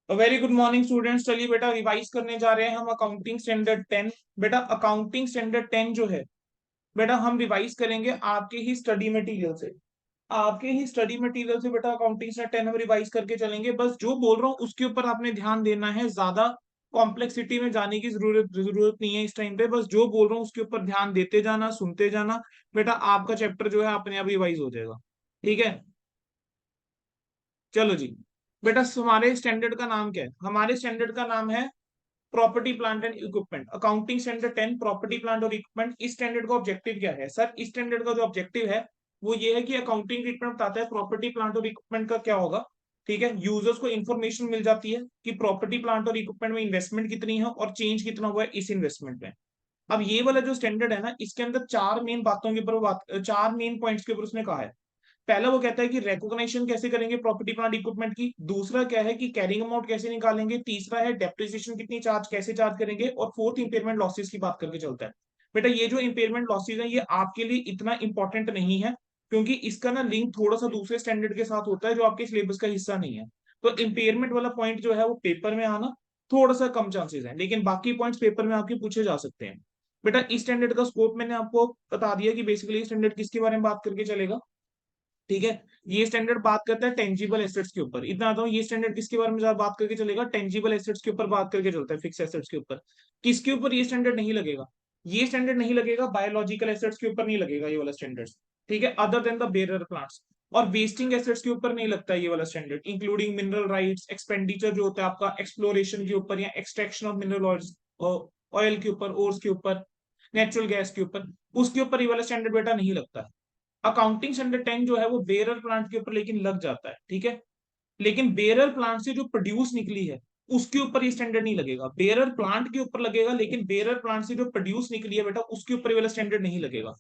Very good morning students. चलिए बेटा revise करने जा रहे हैं हम अकाउंटिंग स्टैंडर्ड 10। बेटा अकाउंटिंग स्टैंडर्ड 10 जो है बेटा हम रिवाइज करेंगे आपके ही स्टडी मटेरियल से। आपके ही स्टडी मटेरियल से बेटा अकाउंटिंग स्टैंडर्ड 10 हम रिवाइज करके चलेंगे। बस जो बोल रहा हूँ उसके ऊपर आपने ध्यान देना है, ज्यादा कॉम्प्लेक्सिटी में जाने की जरूरत नहीं है इस टाइम पे। बस जो बोल रहा हूँ उसके ऊपर ध्यान देते जाना, सुनते जाना। बेटा आपका चैप्टर जो है अपने आप रिवाइज हो जाएगा। ठीक है, चलो जी। बेटा हमारे स्टैंडर्ड का नाम क्या है? हमारे स्टैंडर्ड का नाम है property plant and equipment. Accounting standard 10 property plant और इक्विपमेंट। इस स्टैंडर्ड का ऑब्जेक्टिव क्या है सर? इस स्टैंडर्ड का जो ऑब्जेक्टिव है वो ये है कि अकाउंटिंग ट्रीटमेंट बताता है प्रॉपर्टी प्लांट और इक्विपमेंट का क्या होगा। ठीक है, यूजर्स को इंफॉर्मेशन मिल जाती है कि प्रॉपर्टी प्लांट और इक्विपमेंट में इन्वेस्टमेंट कितनी है और चेंज कितना हुआ है इस इन्वेस्टमेंट में। अब ये वाला जो स्टैंडर्ड है ना, इसके अंदर चार मेन बातों के ऊपर बात, चार मेन पॉइंट्स के ऊपर उसने कहा है। पहला वो कहता है कि रिकॉग्निशन कैसे करेंगे प्रॉपर्टी प्लांट इक्विपमेंट की। दूसरा क्या है कि कैरिंग अमाउंट कैसे निकालेंगे। तीसरा है डेप्रिसिएशन कितनी चार्ज कैसे चार्ज करेंगे। और फोर्थ इंपेयरमेंट लॉसेस की बात करके चलता है। बेटा ये जो इंपेयरमेंट लॉसेस है ये आपके लिए इतना इंपॉर्टेंट नहीं है, क्योंकि इसका ना लिंक थोड़ा सा दूसरे स्टैंडर्ड के साथ होता है जो आपके सिलेबस का हिस्सा नहीं है। तो इंपेयरमेंट वाला पॉइंट जो है वो पेपर में आना थोड़ा सा कम चांसेस है, लेकिन बाकी पॉइंट्स पेपर में आपके पूछे जा सकते हैं। बेटा इस स्टैंडर्ड का स्कोप मैंने आपको बता दिया कि बेसिकली स्टैंडर्ड किसके बारे में बात करके चलेगा। ठीक है, ये स्टैंडर्ड बात करता है टेंजिबल एसेट्स के ऊपर। इतना आता हूँ, ये स्टैंडर्ड किसके बारे में ज्यादा बात करके चलेगा? टेंजिबल एसेट्स के ऊपर बात करके चलता है, फिक्स एसेट्स के ऊपर। किसके ऊपर ये स्टैंडर्ड नहीं लगेगा? ये स्टैंडर्ड नहीं लगेगा बायोलॉजिकल एसेट्स के ऊपर, नहीं लगेगा ये वाला स्टैंडर्ड। ठीक है, other than the bearer plants. और वेस्टिंग एसेट्स के ऊपर नहीं लगता ये वाला standard, including mineral rights, expenditure जो होता है आपका एक्सप्लोरेशन के ऊपर या एक्सट्रैक्शन ऑफ मिनरल ऑयल के ऊपर, ओर्स के ऊपर, नेचुरल गैस के ऊपर, उसके ऊपर ये वाला स्टैंडर्ड बेटा नहीं लगता है। अकाउंटिंग स्टैंडर्ड 10 जो है वो बेरर प्लांट के ऊपर लेकिन लग जाता है। ठीक है, लेकिन बेरर प्लांट से जो प्रोड्यूस निकली है उसके ऊपर ये स्टैंडर्ड नहीं लगेगा। बेरर प्लांट के ऊपर लगेगा, लेकिन बेरर प्लांट से जो प्रोड्यूस निकली है बेटा उसके ऊपर ये वाला स्टैंडर्ड नहीं लगेगा।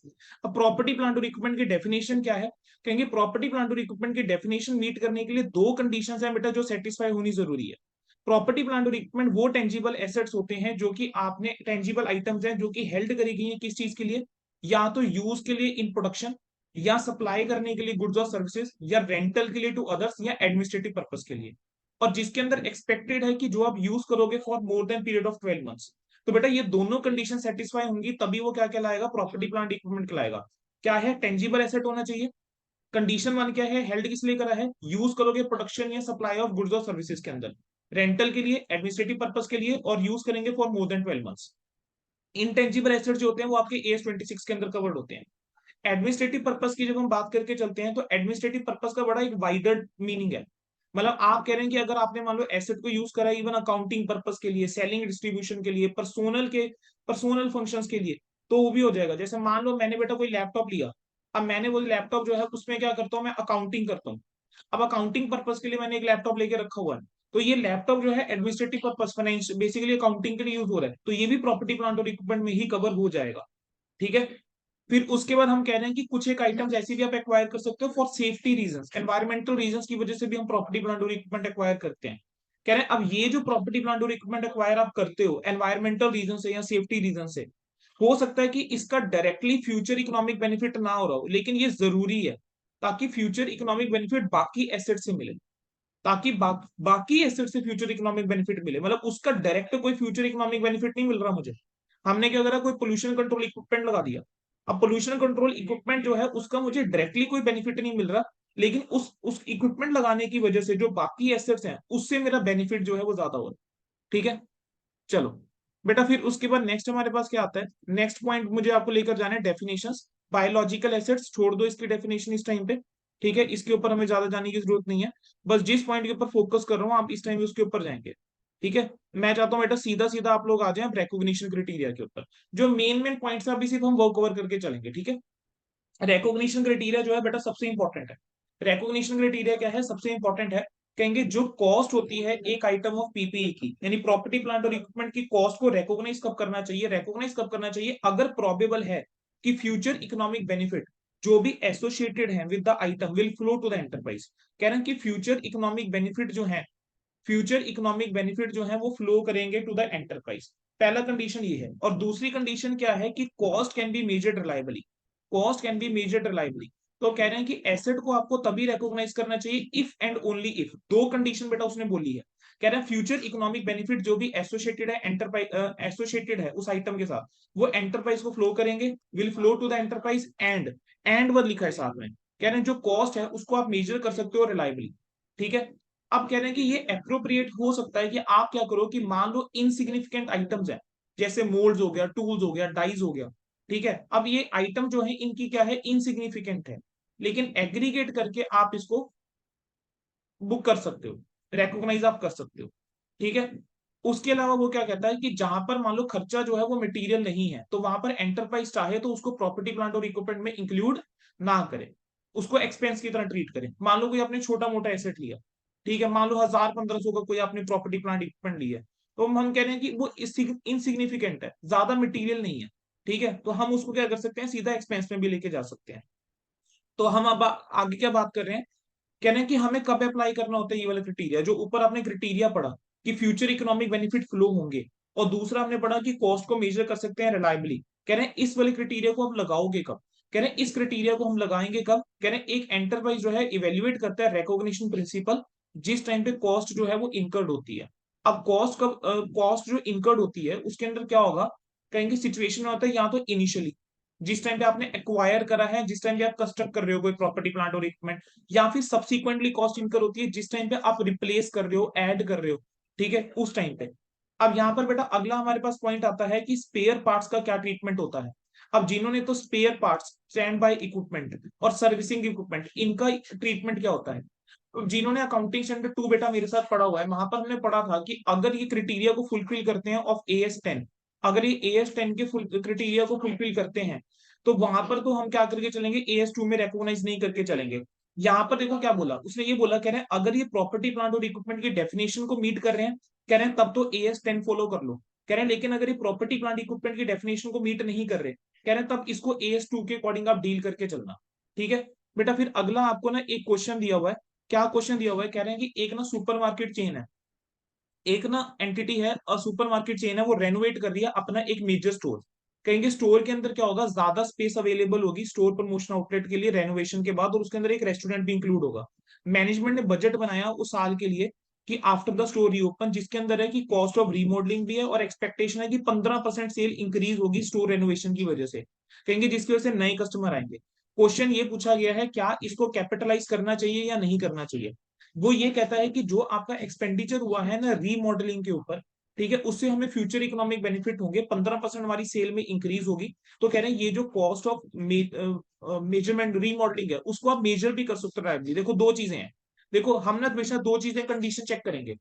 अब प्रॉपर्टी प्लांट और इक्विपमेंट की डेफिनेशन क्या है? कहेंगे प्रॉपर्टी प्लांट और इक्विपमेंट की डेफिनेशन मीट करने के लिए दो कंडीशंस है बेटा जो सेटिस्फाई होनी जरूरी है। प्रॉपर्टी प्लांट और इक्विपमेंट वो टेंजिबल एसेट्स होते हैं जो कि आपने, टेंजिबल आइटम्स हैं जो कि हेल्ड करी गई हैं किस चीज के लिए? या तो यूज के लिए इन प्रोडक्शन, या सप्लाई करने के लिए गुड्स और सर्विसेज, या रेंटल के लिए टू अदर्स, या एडमिनिस्ट्रेटिव पर्पस के लिए। और जिसके अंदर एक्सपेक्टेड है कि जो आप यूज करोगे for more than period of 12 months. तो बेटा ये दोनों कंडीशन सेटिस्फाई होंगी तभी वो क्या कहलाएगा? प्रॉपर्टी प्लांट इक्विपमेंट कहलाएगा। क्या है? टेंजिबल एसेट होना चाहिए। कंडीशन वन क्या है? हेल्ड किस लिए करा है? यूज करोगे प्रोडक्शन या सप्लाई ऑफ गुड्स और सर्विसेज के अंदर, रेंटल के लिए, एडमिनिस्ट्रेटिव पर्पस के लिए, और यूज करेंगे for more than 12 months. Intangible asset जो होते हैं वो आपके AS 26 के अंदर कवर्ड होते हैं। एडमिनिस्ट्रेटिव पर्पस की जब हम बात करके चलते हैं तो एडमिनिस्ट्रेटिव पर्पस का बड़ा एक वाइडर मीनिंग है। मतलब आप कह रहे हैं कि अगर आपने मान लो एसेट को यूज करा इवन अकाउंटिंग पर्पस के लिए, सेलिंग डिस्ट्रीब्यूशन के लिए, पर्सोनल फंक्शंस के लिए, तो वो भी हो जाएगा। जैसे मान लो मैंने बेटा कोई लैपटॉप लिया, अब मैंने वो लैपटॉप जो है उसमें क्या करता हूँ, मैं अकाउंटिंग करता हूँ। अब अकाउंटिंग पर्पस के लिए मैंने एक लैपटॉप लेके रखा हुआ है, तो ये लैपटॉप जो है administrative purpose, finance, basically accounting के लिए यूज हो रहा है, तो ये भी प्रॉपर्टी प्लांट और इक्विपमेंट में ही कवर हो जाएगा। ठीक है, फिर उसके बाद हम कह रहे हैं कि कुछ एक आइटम्स ऐसे भी आप एक्वायर कर सकते हो for safety reasons, environmental reasons की वजह से भी हम प्रॉपर्टी प्लांट और इक्विपमेंट एक्वायर करते हैं। कह रहे हैं अब ये जो प्रॉपर्टी प्लांट और इक्विपमेंट एक्वायर आप करते हो एनवायरमेंटल रीजन से या सेफ्टी रीजन से, हो सकता है कि इसका डायरेक्टली फ्यूचर इकोनॉमिक बेनिफिट ना हो रहा हो, लेकिन ये जरूरी है ताकि फ्यूचर इकोनॉमिक बेनिफिट बाकी एसेट से मिले, ताकि बाकी एसेट से फ्यूचर इकोनॉमिक बेनिफिट मिले। मतलब उसका डायरेक्ट कोई फ्यूचर इकोनॉमिक बेनिफिट नहीं मिल रहा मुझे। हमने क्या करा, कोई पोल्यूशन कंट्रोल इक्विपमेंट लगा दिया। अब पोल्यूशन कंट्रोल इक्विपमेंट जो है उसका मुझे डायरेक्टली कोई बेनिफिट नहीं मिल रहा, लेकिन उस इक्विपमेंट लगाने की वजह से जो बाकी एसेट्स हैं उससे मेरा बेनिफिट जो है वो ज्यादा हो रहा है। ठीक है, चलो बेटा फिर उसके बाद नेक्स्ट हमारे पास क्या आता है? नेक्स्ट पॉइंट मुझे आपको लेकर जाना है डेफिनेशंस। बायोलॉजिकल एसेट्स छोड़ दो इसकी डेफिनेशन इस टाइम पे। ठीक है, इसके ऊपर हमें ज्यादा जाने की जरूरत नहीं है। बस जिस पॉइंट के ऊपर फोकस कर रहा हूँ आप इस टाइम उसके ऊपर जाएंगे। ठीक है, मैं चाहता हूँ बेटा सीधा सीधा आप लोग आ जाए रिकॉग्निशन क्राइटेरिया के ऊपर। जो मेन मेन पॉइंट्स है अभी सिर्फ हम वो कवर करके चलेंगे। ठीक है, रिकॉग्निशन क्राइटेरिया जो है बेटा सबसे इंपॉर्टेंट है। रिकॉग्निशन क्राइटेरिया क्या है? सबसे इंपॉर्टेंट है, कहेंगे जो कॉस्ट होती है एक आइटम ऑफ पीपीई की, यानी प्रॉपर्टी प्लांट और इक्विपमेंट की कॉस्ट को रिकॉग्नाइज कब करना चाहिए? रिकॉग्नाइज कब करना चाहिए? अगर प्रोबेबल है कि फ्यूचर इकोनॉमिक बेनिफिट जो भी एसोसिएटेड है with the item will flow to the enterprise. कह रहे हैं कि फ्यूचर इकोनॉमिक बेनिफिट जो है, फ्यूचर इकोनॉमिक बेनिफिट जो है वो फ्लो करेंगे टू द एंटरप्राइज। पहला कंडीशन ये है। और दूसरी कंडीशन क्या है कि cost can be measured reliably. Cost can be measured reliably. तो कह रहे हैं कि एसेट को आपको तभी रिकॉग्नाइज करना चाहिए इफ एंड ओनली इफ, दो कंडीशन बेटा उसने बोली है। कह रहे हैं फ्यूचर इकोनॉमिक बेनिफिट जो भी एसोसिएटेड है एंटरप्राइज एसोसिएटेड है उस आइटम के साथ, वो एंटरप्राइज को फ्लो करेंगे, will flow to the enterprise and word लिखा है साथ में। कह रहे हैं जो कॉस्ट है उसको आप मेजर कर सकते हो रिलायबली। ठीक है। अब कह रहे हैं कि ये अप्रोप्रिएट हो सकता है कि आप क्या करो कि मान लो इनसिग्निफिकेंट आइटम्स है, जैसे मोल्ड्स हो गया, टूल्स हो गया, डाइज हो गया। ठीक है। अब ये आइटम जो है इनकी क्या है, इनसिग्निफिकेंट है, लेकिन एग्रीगेट करके आप इसको बुक कर सकते हो, रिकॉग्नाइज आप कर सकते हो। ठीक है। उसके अलावा वो क्या कहता है कि जहां पर मान लो खर्चा जो है वो मटेरियल नहीं है, तो वहां पर एंटरप्राइज चाहे तो उसको प्रॉपर्टी प्लांट और इक्विपमेंट में इंक्लूड ना करे, उसको एक्सपेंस की तरह ट्रीट करे। मान लो कोई आपने छोटा मोटा एसेट लिया, ठीक है, मान लो 1000-1500 का कोई आपने प्रॉपर्टी प्लांट इक्विपमेंट लिया, तो हम कह रहे हैं कि वो इनसिग्निफिकेंट है, ज्यादा मटीरियल नहीं है। ठीक है। तो हम उसको क्या कर सकते हैं, सीधा एक्सपेंस में भी लेके जा सकते हैं। तो हम अब आगे क्या बात कर रहे हैं, कह रहे हैं कि हमें कब अप्लाई करना होता है ये वाला क्राइटेरिया, जो ऊपर आपने क्राइटेरिया पढ़ा कि फ्यूचर इकोनॉमिक बेनिफिट फ्लो होंगे, और दूसरा हमने पढ़ा कि कॉस्ट को मेजर कर सकते हैं रिलायबली। कह रहे हैं इस वाले क्राइटेरिया को आप लगाओगे कब, कह रहे हैं इस क्राइटेरिया को हम लगाएंगे कब, कह रहे हैं एक एंटरप्राइज जो है इवेल्युएट करता है रिकॉग्निशन प्रिंसिपल, जिस टाइम पे कॉस्ट जो है वो इनकर्ड होती है। अब कॉस्ट कब, कॉस्ट जो इनकर्ड होती है उसके अंदर क्या होगा, कहेंगे सिचुएशन में होता है या तो इनिशियली, जिस टाइम पे आपने एक्वायर करा है, जिस टाइम पे आप कंस्ट्रक्ट कर रहे हो कोई प्रॉपर्टी प्लांट और इक्विपमेंट, या फिर सब्सिक्वेंटली कॉस्ट इनकर होती है जिस टाइम पे आप रिप्लेस कर रहे हो, ऐड कर रहे हो। ठीक है, उस टाइम पे। अब यहाँ पर बेटा अगला हमारे पास पॉइंट आता है कि स्पेयर पार्ट्स का क्या ट्रीटमेंट होता है। अब जिन्होंने तो spare parts, stand by equipment और सर्विसिंग इक्विपमेंट, इनका ट्रीटमेंट क्या होता है। तो जिन्होंने अकाउंटिंग स्टैंडर्ड 2 बेटा मेरे साथ पढ़ा हुआ है, वहां पर हमने पढ़ा था कि अगर ये क्राइटेरिया को फुलफिल करते हैं ऑफ AS10, अगर ये AS10 के फुल क्राइटेरिया को फुलफिल करते हैं, तो वहां पर तो हम क्या करके चलेंगे, AS2 में रिकॉग्नाइज नहीं करके चलेंगे। यहाँ पर देखो क्या बोला उसने, ये बोला कह रहे हैं अगर ये प्रॉपर्टी प्लांट और इक्विपमेंट की डेफिनेशन को मीट कर रहे हैं, कह रहे हैं तब तो AS10 फॉलो कर लो। कह रहे हैं लेकिन अगर ये प्रॉपर्टी प्लांट इक्विपमेंट की डेफिनेशन को मीट नहीं कर रहे, कह रहे हैं तब इसको AS2 के अकॉर्डिंग आप डील करके चलना। ठीक है। बेटा फिर अगला आपको ना एक क्वेश्चन दिया हुआ है, क्या क्वेश्चन दिया हुआ है, कह रहे हैं कि एक ना सुपरमार्केट चेन है, एक ना एंटिटी है और सुपरमार्केट चेन है, वो रेनोवेट कर रही है अपना एक मेजर स्टोर। कहेंगे स्टोर के अंदर क्या होगा, ज्यादा स्पेस अवेलेबल होगी स्टोर प्रमोशन आउटलेट के लिए रेनोवेशन के बाद, और उसके अंदर एक रेस्टोरेंट भी इंक्लूड होगा। मैनेजमेंट ने बजट बनाया उस साल के लिए कि आफ्टर द स्टोर रीओपन, जिसके अंदर है कि कॉस्ट ऑफ रीमॉडलिंग भी है, और एक्सपेक्टेशन है कि 15% सेल इंक्रीज होगी स्टोर रेनोवेशन की वजह से, कहेंगे जिसकी वजह से नए कस्टमर आएंगे। क्वेश्चन ये पूछा गया है क्या इसको कैपिटलाइज करना चाहिए या नहीं करना चाहिए। वो ये कहता है कि जो आपका एक्सपेंडिचर हुआ है ना रीमॉडलिंग के ऊपर, ठीक है, उससे हमें फ्यूचर इकोनॉमिक बेनिफिट होंगे, 15% हमारी सेल में इंक्रीज होगी। तो कह रहे हैं ये जो कॉस्ट ऑफ मेजरमेंट रीमॉडलिंग है उसको आप मेजर भी कर सकते हो। देखो दो चीजें हैं, देखो हम ना हमेशा दो चीजें कंडीशन चेक करेंगे।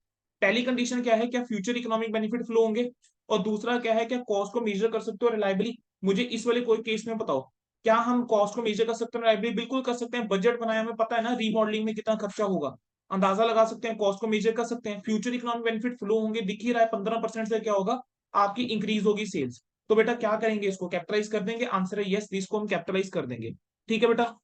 पहली कंडीशन क्या है, क्या फ्यूचर इकोनॉमिक बेनिफिट फ्लो होंगे, और दूसरा क्या है, क्या कॉस्ट को मेजर कर सकते हो रिलायबली। मुझे इस वाले कोई केस में बताओ, क्या हम कॉस्ट को मेजर कर सकते हैं रिलायबली, बिल्कुल कर सकते हैं, बजट बनाया, हमें पता है ना रीमॉडलिंग में कितना खर्चा होगा, अंदाजा लगा सकते हैं, कॉस्ट को मेजर कर सकते हैं, फ्यूचर इकोनॉमिक बेनिफिट फ्लो होंगे, दिख ही रहा है 15% से क्या होगा, आपकी इंक्रीज होगी सेल्स। तो बेटा क्या करेंगे, इसको कैपिटलाइज कर देंगे, आंसर है यस, इसको हम कैपिटलाइज कर देंगे। ठीक है बेटा।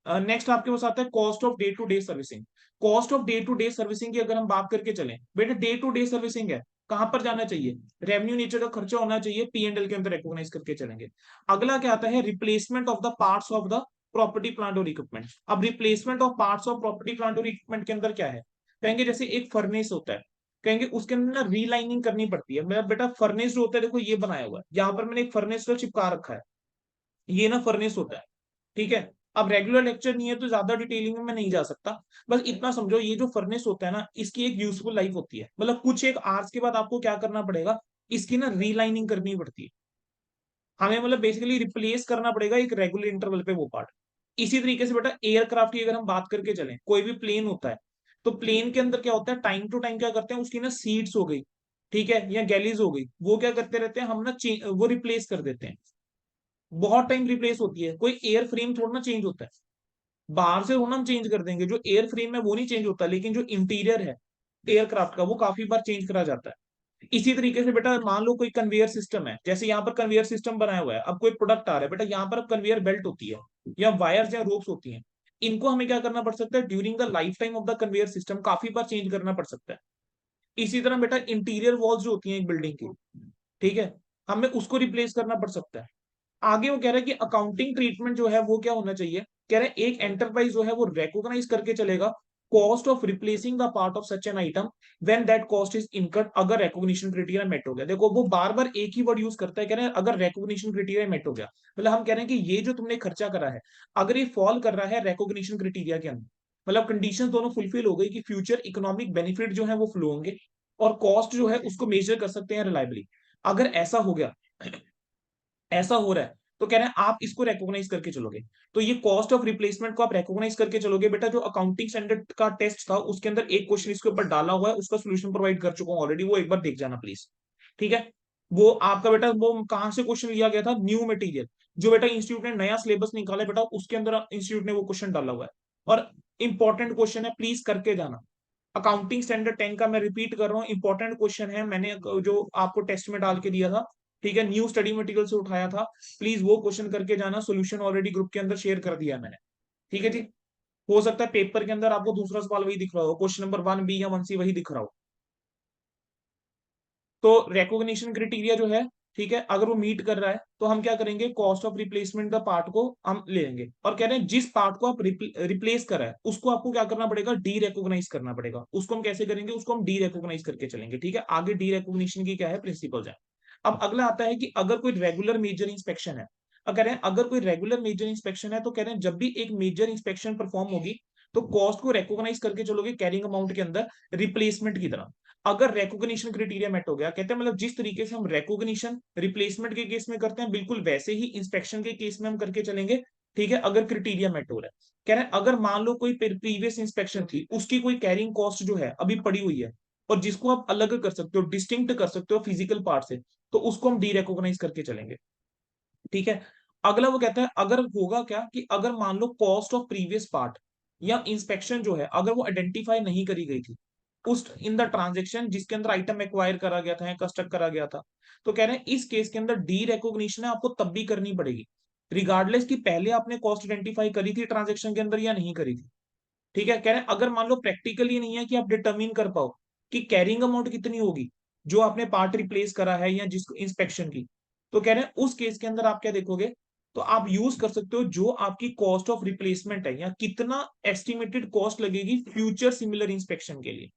नेक्स्ट आपके पास आता है cost of day to day servicing. Cost of day to day servicing की अगर हम बात करके चलें, बेटा डे टू डे सर्विसिंग है, कहां पर जाना चाहिए, रेवेन्यू नेचर का खर्चा होना चाहिए, P&L के अंदर रिकॉग्नाइज करके चलेंगे। अगला क्या आता है, replacement of the parts of the property plant और इक्विपमेंट। अब replacement of parts of property plant और इक्विपमेंट के अंदर क्या है, कहेंगे जैसे एक फर्नेस होता है, कहेंगे उसके अंदर ना रीलाइनिंग करनी पड़ती है। मेरा बेटा फर्नेस जो होता है, देखो ये बनाया हुआ है, यहाँ पर मैंने एक फर्नेस को चिपका रखा है, ये ना फर्नेस होता है। ठीक है। अब रेगुलर लेक्चर नहीं है तो ज्यादा डिटेलिंग में मैं नहीं जा सकता, बस इतना समझो, ये जो फर्नेस होता है ना, इसकी एक यूजफुल लाइफ होती है, मतलब कुछ एक आवर्स के बाद आपको क्या करना पड़ेगा, इसकी ना रीलाइनिंग करनी पड़ती है, हमें मतलब बेसिकली रिप्लेस करना पड़ेगा एक रेगुलर इंटरवल पे वो पार्ट। इसी तरीके से बेटा एयरक्राफ्ट की अगर हम बात करके चलें, कोई भी प्लेन होता है, तो प्लेन के अंदर क्या होता है, टाइम टू टाइम क्या करते हैं, उसकी ना सीट्स हो गई, ठीक है, या गैलीज हो गई, वो क्या करते रहते हैं, हम ना वो रिप्लेस कर देते हैं, बहुत टाइम रिप्लेस होती है। कोई एयर फ्रेम थोड़ा ना चेंज होता है, बाहर से होना हम चेंज कर देंगे, जो एयर फ्रेम है वो नहीं चेंज होता, लेकिन जो इंटीरियर है एयरक्राफ्ट का वो काफी बार चेंज करा जाता है। इसी तरीके से बेटा मान लो कोई कन्वेयर सिस्टम है, जैसे यहाँ पर कन्वेयर सिस्टम बनाया हुआ है, अब कोई प्रोडक्ट आ रहा है बेटा, यहाँ पर अब कन्वेयर बेल्ट होती है, या वायर्स या रोप्स होती हैं, इनको हमें क्या करना पड़ सकता है, during the life time of the conveyor system काफी बार चेंज करना पड़ सकता है। इसी तरह बेटा इंटीरियर वॉल्स जो होती हैं एक बिल्डिंग की, ठीक है, हमें उसको रिप्लेस करना पड़ सकता है। आगे वो कह रहा है कि अकाउंटिंग ट्रीटमेंट जो है वो क्या होना चाहिए, कह रहे हैं एक एंटरप्राइज जो है वो रिकॉग्नाइज करके चलेगा cost of replacing the part of such an item when that cost is incurred अगर रिकॉग्निशन क्राइटेरिया मेट हो गया। देखो वो बार बार एक ही वर्ड यूज करता है, कह रहे हैं अगर रिकॉग्निशन क्राइटेरिया मेट हो गया, मतलब हम कह रहे हैं कि ये जो तुमने खर्चा करा है अगर ये फॉल कर रहा है रिकॉग्निशन क्राइटेरिया के अंदर, मतलब कंडीशन दोनों फुलफिल हो गई कि फ्यूचर इकोनॉमिक बेनिफिट जो है वो फ्लो होंगे और कॉस्ट जो है उसको मेजर कर सकते हैं रिलायबली। अगर ऐसा हो गया, ऐसा हो रहा है, तो कह रहे हैं आप इसको रिकॉग्नाइज करके चलोगे। तो ये कॉस्ट ऑफ रिप्लेसमेंट को आप रिकॉग्नाइज करके चलोगे। बेटा जो अकाउंटिंग स्टैंडर्ड का टेस्ट था उसके अंदर एक क्वेश्चन इसके ऊपर डाला हुआ है, उसका सोल्यूशन प्रोवाइड कर चुका हूं ऑलरेडी, वो एक बार देख जाना प्लीज। ठीक है, वो आपका बेटा वो कहां से क्वेश्चन लिया गया था, न्यू मटेरियल, जो बेटा इंस्टीट्यूट ने नया सिलेबस निकाला है बेटा उसके अंदर इंस्टीट्यूट ने वो क्वेश्चन डाला हुआ है। और इंपॉर्टेंट क्वेश्चन है, प्लीज करके जाना। अकाउंटिंग स्टैंडर्ड 10 का मैं रिपीट कर रहा हूँ, इंपॉर्टेंट क्वेश्चन है, मैंने जो आपको टेस्ट में डाल के दिया था, ठीक है, न्यू स्टडी मटेरियल से उठाया था। प्लीज वो क्वेश्चन करके जाना, सोल्यूशन ऑलरेडी ग्रुप के अंदर शेयर कर दिया है मैंने। ठीक है जी। हो सकता है पेपर के अंदर आपको दूसरा सवाल वही दिख रहा हो, क्वेश्चन नंबर 1 बी या 1 सी वही दिख रहा हो। तो रिकॉग्निशन क्राइटेरिया जो है, ठीक है, अगर वो मीट कर रहा है तो हम क्या करेंगे, cost of replacement the part को हम ले लेंगे और कह रहे हैं जिस पार्ट को आप रिप्लेस कर रहा है उसको आपको क्या करना पड़ेगा, डी रिकॉग्नाइज करना पड़ेगा। उसको हम कैसे करेंगे, उसको हम डी रिकॉग्नाइज करके चलेंगे। ठीक है, आगे डी रिकॉग्निशन की क्या है प्रिंसिपल्स है। अब अगला आता है कि अगर कोई रेगुलर मेजर इंस्पेक्शन है, कह रहे हैं अगर कोई रेगुलर मेजर इंस्पेक्शन है तो कह रहे हैं जब भी एक मेजर इंस्पेक्शन परफॉर्म होगी तो कॉस्ट को रिकॉग्नाइज करके चलोगे कैरिंग अमाउंट के अंदर रिप्लेसमेंट की तरह। अगर रिकॉग्निशन क्राइटेरिया मेट हो गया, कहते हैं मतलब जिस तरीके से हम रिकॉग्निशन रिप्लेसमेंट के केस में करते हैं बिल्कुल वैसे ही इंस्पेक्शन के केस में हम करके चलेंगे। ठीक है, अगर क्राइटेरिया मेट हो रहा है। कह रहे हैं अगर मान लो कोई प्रीवियस इंस्पेक्शन थी उसकी कोई कैरिंग कॉस्ट जो है अभी पड़ी हुई है और जिसको आप अलग कर सकते हो, डिस्टिंक्ट कर सकते हो फिजिकल पार्ट से, तो उसको हम डी रिकॉग्नाइज करके चलेंगे। ठीक है, अगला वो कहता है अगर होगा क्या कि अगर मान low cost of previous part या इंस्पेक्शन जो है अगर वो आइडेंटिफाई नहीं करी गई थी उस इन द ट्रांजेक्शन जिसके अंदर आइटम एक्वायर करा गया था या कस्टम करा गया था, तो कह रहे हैं इस केस के अंदर डी रिकॉग्निशन है आपको तब भी करनी पड़ेगी रिगार्डलेस कि पहले आपने कॉस्ट आइडेंटिफाई करी थी ट्रांजेक्शन के अंदर या नहीं करी थी। ठीक है, कह रहे हैं अगर मान लो प्रैक्टिकली नहीं है कि आप डिटरमिन कर पाओ कि कैरिंग अमाउंट कितनी होगी जो आपने पार्ट रिप्लेस करा है या जिसको इंस्पेक्शन की, तो कह रहे हैं उस केस के अंदर आप क्या देखोगे, तो आप यूज कर सकते हो जो आपकी कॉस्ट ऑफ रिप्लेसमेंट है या कितना एस्टिमेटेड कॉस्ट लगेगी फ्यूचर सिमिलर इंस्पेक्शन के लिए,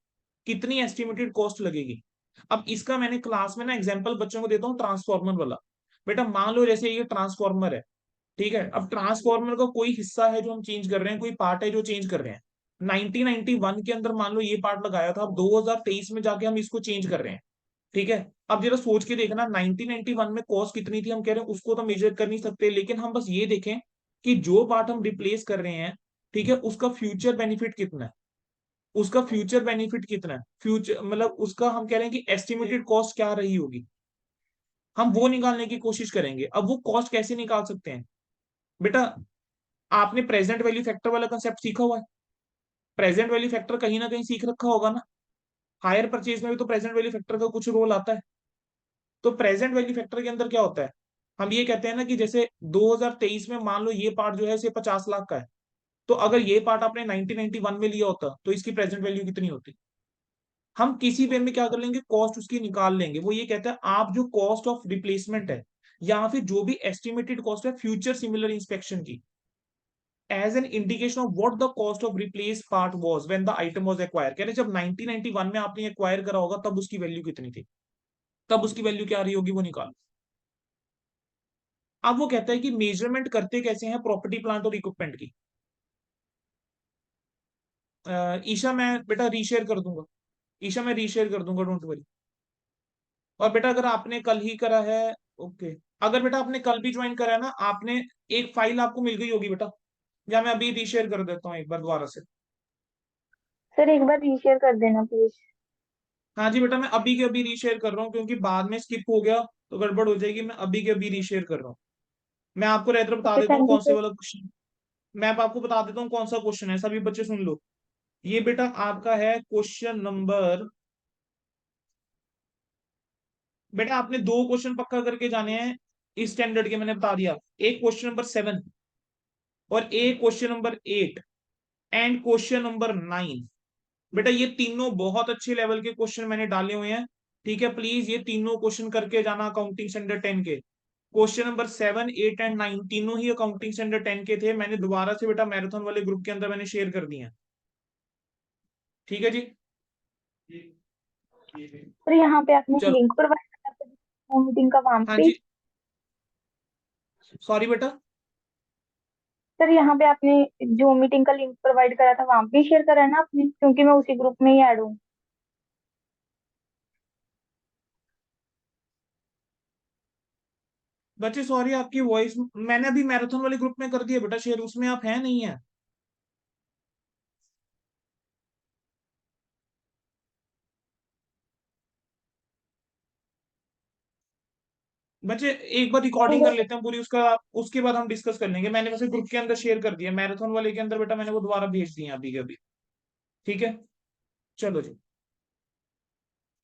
कितनी एस्टिमेटेड कॉस्ट लगेगी। अब इसका मैंने क्लास में ना एग्जांपल बच्चों को देता हूँ ट्रांसफॉर्मर वाला। बेटा मान लो जैसे ये ट्रांसफॉर्मर है, ठीक है, अब ट्रांसफॉर्मर का कोई हिस्सा है जो हम चेंज कर रहे हैं, कोई पार्ट है जो चेंज कर रहे हैं। 1991 के अंदर मान लो ये पार्ट लगाया था, अब 2023 में जाके हम इसको चेंज कर रहे हैं। ठीक है, अब जरा सोच के देखना 1991 में कॉस्ट कितनी थी, हम कह रहे हैं उसको तो मेजर कर नहीं सकते, लेकिन हम बस ये देखें कि जो पार्ट हम रिप्लेस कर रहे हैं, ठीक है, उसका फ्यूचर बेनिफिट कितना है, उसका फ्यूचर बेनिफिट कितना है, फ्यूचर मतलब उसका हम कह रहे हैं कि एस्टिमेटेड कॉस्ट क्या रही होगी, हम वो निकालने की कोशिश करेंगे। अब वो कॉस्ट कैसे निकाल सकते हैं, बेटा आपने प्रेजेंट वैल्यू फैक्टर वाला कंसेप्ट सीखा हुआ है, प्रेजेंट वैल्यू फैक्टर कहीं ना कहीं सीख रखा होगा ना, हायर परचेज में भी तो प्रेजेंट वैल्यू फैक्टर का कुछ रोल आता है। तो प्रेजेंट वैल्यू फैक्टर के अंदर क्या होता है, हम ये कहते हैं ना कि जैसे 2023 में मान लो ये पार्ट जो है इसे 50 लाख का है, तो अगर ये पार्ट आपने 1991 में लिया होता तो इसकी प्रेजेंट वैल्यू कितनी होती। हम किसी वे में क्या कर लेंगे, कॉस्ट उसकी निकाल लेंगे। वो ये कहता है आप जो कॉस्ट ऑफ रिप्लेसमेंट है या फिर जो भी एस्टिमेटेड कॉस्ट है फ्यूचर सिमिलर इंस्पेक्शन की, as an indication of what the cost of replaced part was when the item was acquired, कह रहे जब 1991 में आपने एक्वायर करा होगा तब उसकी वैल्यू कितनी थी, तब उसकी वैल्यू क्या रही होगी वो निकालो। अब वो कहता है कि मेजरमेंट करते कैसे हैं प्रॉपर्टी प्लांट और इक्विपमेंट की। ईशा मैं बेटा रीशेयर कर दूंगा, ईशा मैं रीशेयर कर दूंगा, डोंट वरी। और बेटा अगर आपने कल ही करा है, ओके, अगर बेटा आपने कल भी ज्वाइन करा है ना, आपने एक फाइल आपको मिल गई होगी बेटा, या मैं अभी रीशेयर कर देता हूँ एक बार दोबारा से। सर एक बार रीशेयर कर देना प्लीज। हाँ जी बेटा, मैं अभी के अभी रीशेयर कर रहा हूँ क्योंकि बाद में स्किप हो गया तो गड़बड़ हो जाएगी, मैं अभी के अभी रीशेयर कर रहा हूँ। मैं आपको रहकर बता ओके देता हूँ थैंक यू कौन से सर। वाला क्वेश्चन, मैं अब आपको बता देता हूँ कौन सा क्वेश्चन है, सभी बच्चे सुन लो। ये बेटा आपका है क्वेश्चन नंबर, बेटा आपने दो क्वेश्चन पक्का करके जाने हैं इस स्टैंडर्ड के, मैंने बता दिया, एक क्वेश्चन नंबर 7 और एक question number 8 and question number 9। बेटा ये तीनों बहुत अच्छे लेवल के क्वेश्चन मैंने डाले हुए हैं। ठीक है, प्लीज ये तीनों क्वेश्चन करके जाना अकाउंटिंग स्टैंडर्ड 10 के। क्वेश्चन नंबर 7, 8 एंड 9 तीनों ही अकाउंटिंग स्टैंडर्ड 10 के थे, मैंने दोबारा से बेटा मैराथन वाले ग्रुप के अंदर मैंने शेयर कर दिए हैं। ठीक है जी। सर यहाँ पे आपने चलो। लिंक प्रोवाइड करा था मीटिंग का, वहां हाँ पे। जी। सॉरी बेटा। सर यहाँ पे आपने जो मीटिंग का लिंक प्रोवाइड करा था वहां पे शेयर करा है ना आपने, क्योंकि मैं उसी ग्रुप में ही ऐड हूँ। बच्चे सॉरी, आपकी वॉइस मैंने अभी मैराथन वाले ग्रुप में कर दिया बेटा शेयर, उसमें आप हैं नहीं है। बच्चे एक बार नहीं रिकॉर्डिंग कर सर। लेते हैं पूरी, उसका उसके बाद हम डिस्कस कर लेंगे। मैंने वैसे ग्रुप के अंदर शेयर कर दिया, मैराथन वाले के अंदर बेटा मैंने वो दोबारा भेज दिया अभी के अभी। ठीक है। चलो जी।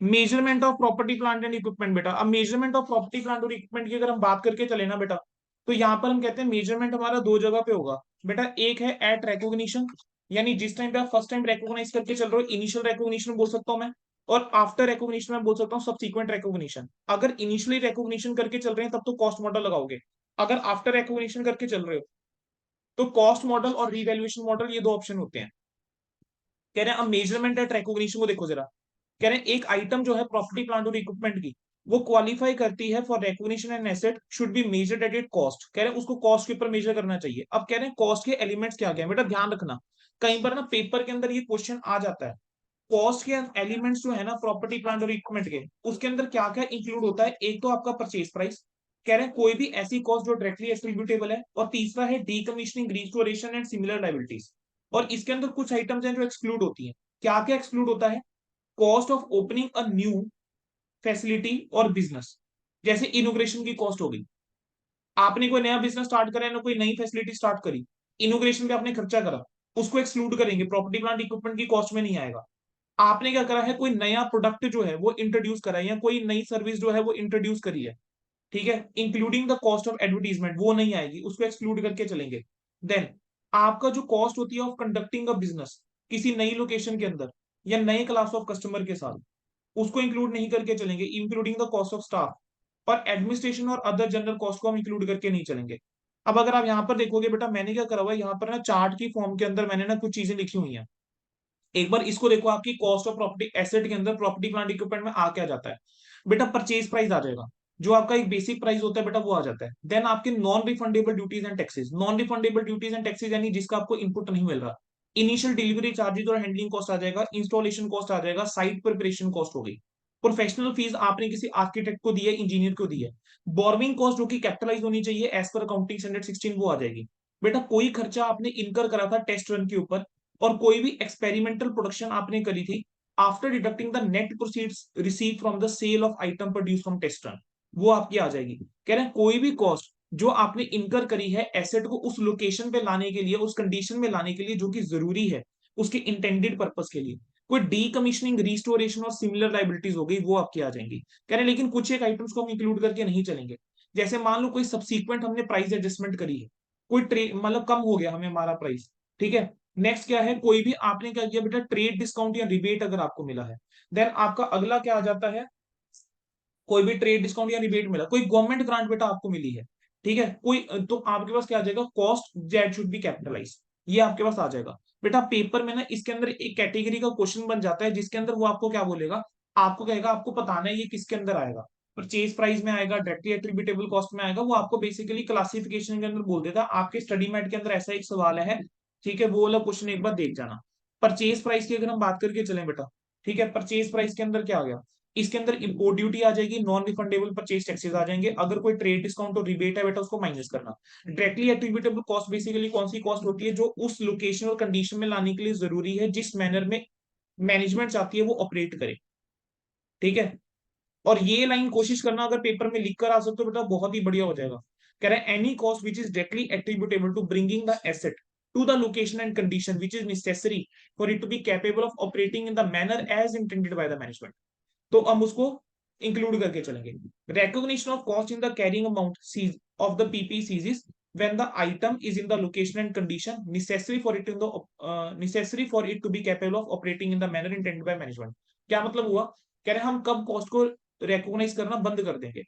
Measurement of property plant and equipment बेटा, अब मेजरमेंट ऑफ प्रॉपर्टी प्लांट और इक्विपमेंट की अगर हम बात करके चले ना बेटा, तो यहाँ पर हम कहते हैं मेजरमेंट हमारा दो जगह पे होगा बेटा। एक है एट रिकॉग्निशन, यानी जिस टाइम पे आप फर्स्ट टाइम रिकॉग्नाइज करके चल रहे हो, इनिशियल रिकॉग्निशन बोल सकता हूँ मैं। और आफ्टर रिकॉग्निशन में बोल सकता हूँ सबसीक्वेंट रिकॉग्निशन। अगर इनिशियली रिकॉग्निशन करके चल रहे हैं तब तो कॉस्ट मॉडल लगाओगे। अगर आफ्टर रिकॉग्निशन करके चल रहे हो तो कॉस्ट मॉडल और रीवैल्यूएशन मॉडल, ये दो ऑप्शन होते हैं। कह रहे हैं अब मेजरमेंट एट रिकॉग्निशन को देखो जरा। कह रहे हैं एक आइटम जो है प्रॉपर्टी प्लांट और इक्विपमेंट की, वो क्वालिफाई करती है for recognition and asset should be measured at it cost. कह रहे हैं उसको कॉस्ट के ऊपर मेजर करना चाहिए। अब कह रहे हैं कॉस्ट के एलिमेंट्स क्या क्या है बेटा, ध्यान रखना। कई बार ना पेपर के अंदर ये क्वेश्चन आ जाता है। कॉस्ट के एलिमेंट्स जो है ना प्रॉपर्टी प्लांट और इक्विपमेंट के, उसके अंदर क्या क्या इंक्लूड होता है। एक तो आपका परचेज प्राइस, कह रहे हैं कोई भी ऐसी कॉस्ट जो डायरेक्टली एट्रीब्यूटेबल है। और तीसरा है decommissioning, restoration and similar liabilities. और इसके अंदर कुछ आइटम्स हैं जो एक्सक्लूड होती हैं। क्या क्या एक्सक्लूड होता है। Cost of opening a new facility और बिजनेस, जैसे इनोग्रेशन की कॉस्ट होगी। आपने कोई नया बिजनेस स्टार्ट करा है ना, कोई नई फैसिलिटी स्टार्ट करी, इनोग्रेशन पे आपने खर्चा करा, उसको एक्सक्लूड करेंगे, प्रॉपर्टी प्लांट इक्विपमेंट की कॉस्ट में नहीं आएगा। आपने क्या करा है, कोई नया प्रोडक्ट जो है वो इंट्रोड्यूस करा है, या कोई नई सर्विस जो है वो इंट्रोड्यूस करी है, ठीक है, including the cost of advertisement, वो नहीं आएगी, उसको एक्सक्लूड करके चलेंगे। देन आपका जो कॉस्ट होती है ऑफ कंडक्टिंग अ बिजनेस किसी नई लोकेशन के अंदर या नए क्लास ऑफ कस्टमर के साथ, उसको इंक्लूड नहीं करके चलेंगे, including the cost of staff. और एडमिनिस्ट्रेशन और अदर जनरल कॉस्ट को हम इंक्लूड करके नहीं चलेंगे। अब अगर आप यहाँ पर देखोगे बेटा, मैंने क्या करा हुआ है यहाँ पर ना, चार्ट की फॉर्म के अंदर मैंने ना कुछ चीजें लिखी हुई हैं। एक बार इसको देखो, आपकी कॉस्ट ऑफ प्रॉपर्टी एसेट के अंदर प्रॉपर्टी प्लांट इक्विपमेंट में आ क्या जाता है बेटा, परचेज प्राइस आ जाएगा। जो आपका एक बेसिक प्राइस होता है बेटा वो आ जाता है। देन आपके non refundable duties and taxes, non refundable duties and taxes यानी जिसका आपको इनपुट नहीं मिल रहा। इनिशियल डिलीवरी चार्जेस और हैंडलिंग कॉस्ट आ जाएगा, इंस्टॉलेशन कॉस्ट आ जाएगा, साइट प्रिपरेशन कॉस्ट हो गई। प्रोफेशनल फीस आपने किसी आर्किटेक्ट को दी है, इंजीनियर को दी है। बोर्विंग कॉस्ट जो कि कैपिटलाइज होनी चाहिए एज पर अकाउंटिंग स्टैंडर्ड 16, वो आ जाएगी। बेटा कोई खर्चा आपने इनकर करा था टेस्ट रन के ऊपर, और कोई भी एक्सपेरिमेंटल प्रोडक्शन आपने करी थी, after deducting the net proceeds receive from the sale of item produce from test run, वो आपकी आ जाएगी। कह रहे हैं कोई भी कॉस्ट जो आपने इनकर करी है एसेट को उस लोकेशन पे लाने के लिए, उस कंडीशन में लाने के लिए जो कि जरूरी है उसके इंटेंडेड पर्पस के लिए, कोई डीकमीशनिंग, रिस्टोरेशन और सिमिलर लाइबिलिटीज हो गई, वो आपकी आ जाएंगी। कह रहे हैं लेकिन कुछ एक आइटम्स को हम इंक्लूड करके नहीं चलेंगे। जैसे मान लो कोई सबसीक्वेंट हमने प्राइस एडजस्टमेंट करी है, कोई ट्रेड मतलब कम हो गया हमें हमारा प्राइस, ठीक है। नेक्स्ट क्या है, कोई भी आपने क्या किया बेटा, ट्रेड डिस्काउंट या रिबेट अगर आपको मिला है। देन आपका अगला क्या आ जाता है, कोई भी ट्रेड डिस्काउंट या रिबेट मिला, कोई गवर्नमेंट ग्रांट बेटा आपको मिली है, ठीक है, कोई, तो आपके पास क्या आ जाएगा, cost that should be capitalize, ये आपके पास आ जाएगा। बेटा पेपर में ना इसके अंदर एक कैटेगरी का क्वेश्चन बन जाता है जिसके अंदर वो आपको क्या बोलेगा, आपको कहेगा आपको बताना है ये किसके अंदर आएगा, परचेज प्राइस में आएगा, डायरेक्टली एट्रीब्यूटेबल कॉस्ट में आएगा, वो आपको बेसिकली क्लासिफिकेशन के अंदर बोल देता है। आपके स्टडी मेट के अंदर ऐसा एक सवाल है, ठीक है, वो वाला क्वेश्चन एक बार देख जाना। परचेज प्राइस की अगर हम बात करके चलें बेटा, ठीक है, परचेज प्राइस के अंदर क्या आ गया, इसके अंदर इंपोर्ट ड्यूटी आ जाएगी, नॉन रिफंडेबल परचेज टैक्सेस आ जाएंगे, अगर कोई ट्रेड डिस्काउंट और रिबेट है बेटा उसको माइनस करना। डायरेक्टली एट्रीब्यूटेबल कॉस्ट बेसिकली कौन सी कॉस्ट होती है, जो उस लोकेशन और कंडीशन में लाने के लिए जरूरी है जिस मैनर में मैनेजमेंट चाहती है वो ऑपरेट करे, ठीक है। और ये लाइन कोशिश करना अगर पेपर में लिख कर आ सकते हो बेटा बहुत ही बढ़िया हो जाएगा। कह रहे हैं any cost which is directly attributable to bringing the asset to the location and condition which is necessary for it to be capable of operating in the manner as intended by the management, तो हम उसको include करके चलेंगे। Recognition of cost in the carrying amount ceases of the PP ceases when the item is in the location and condition necessary for it in the necessary for it to be capable of operating in the manner intended by management। क्या मतलब हुआ, कह रहे हैं हम कब cost को recognise करना बंद कर देंगे,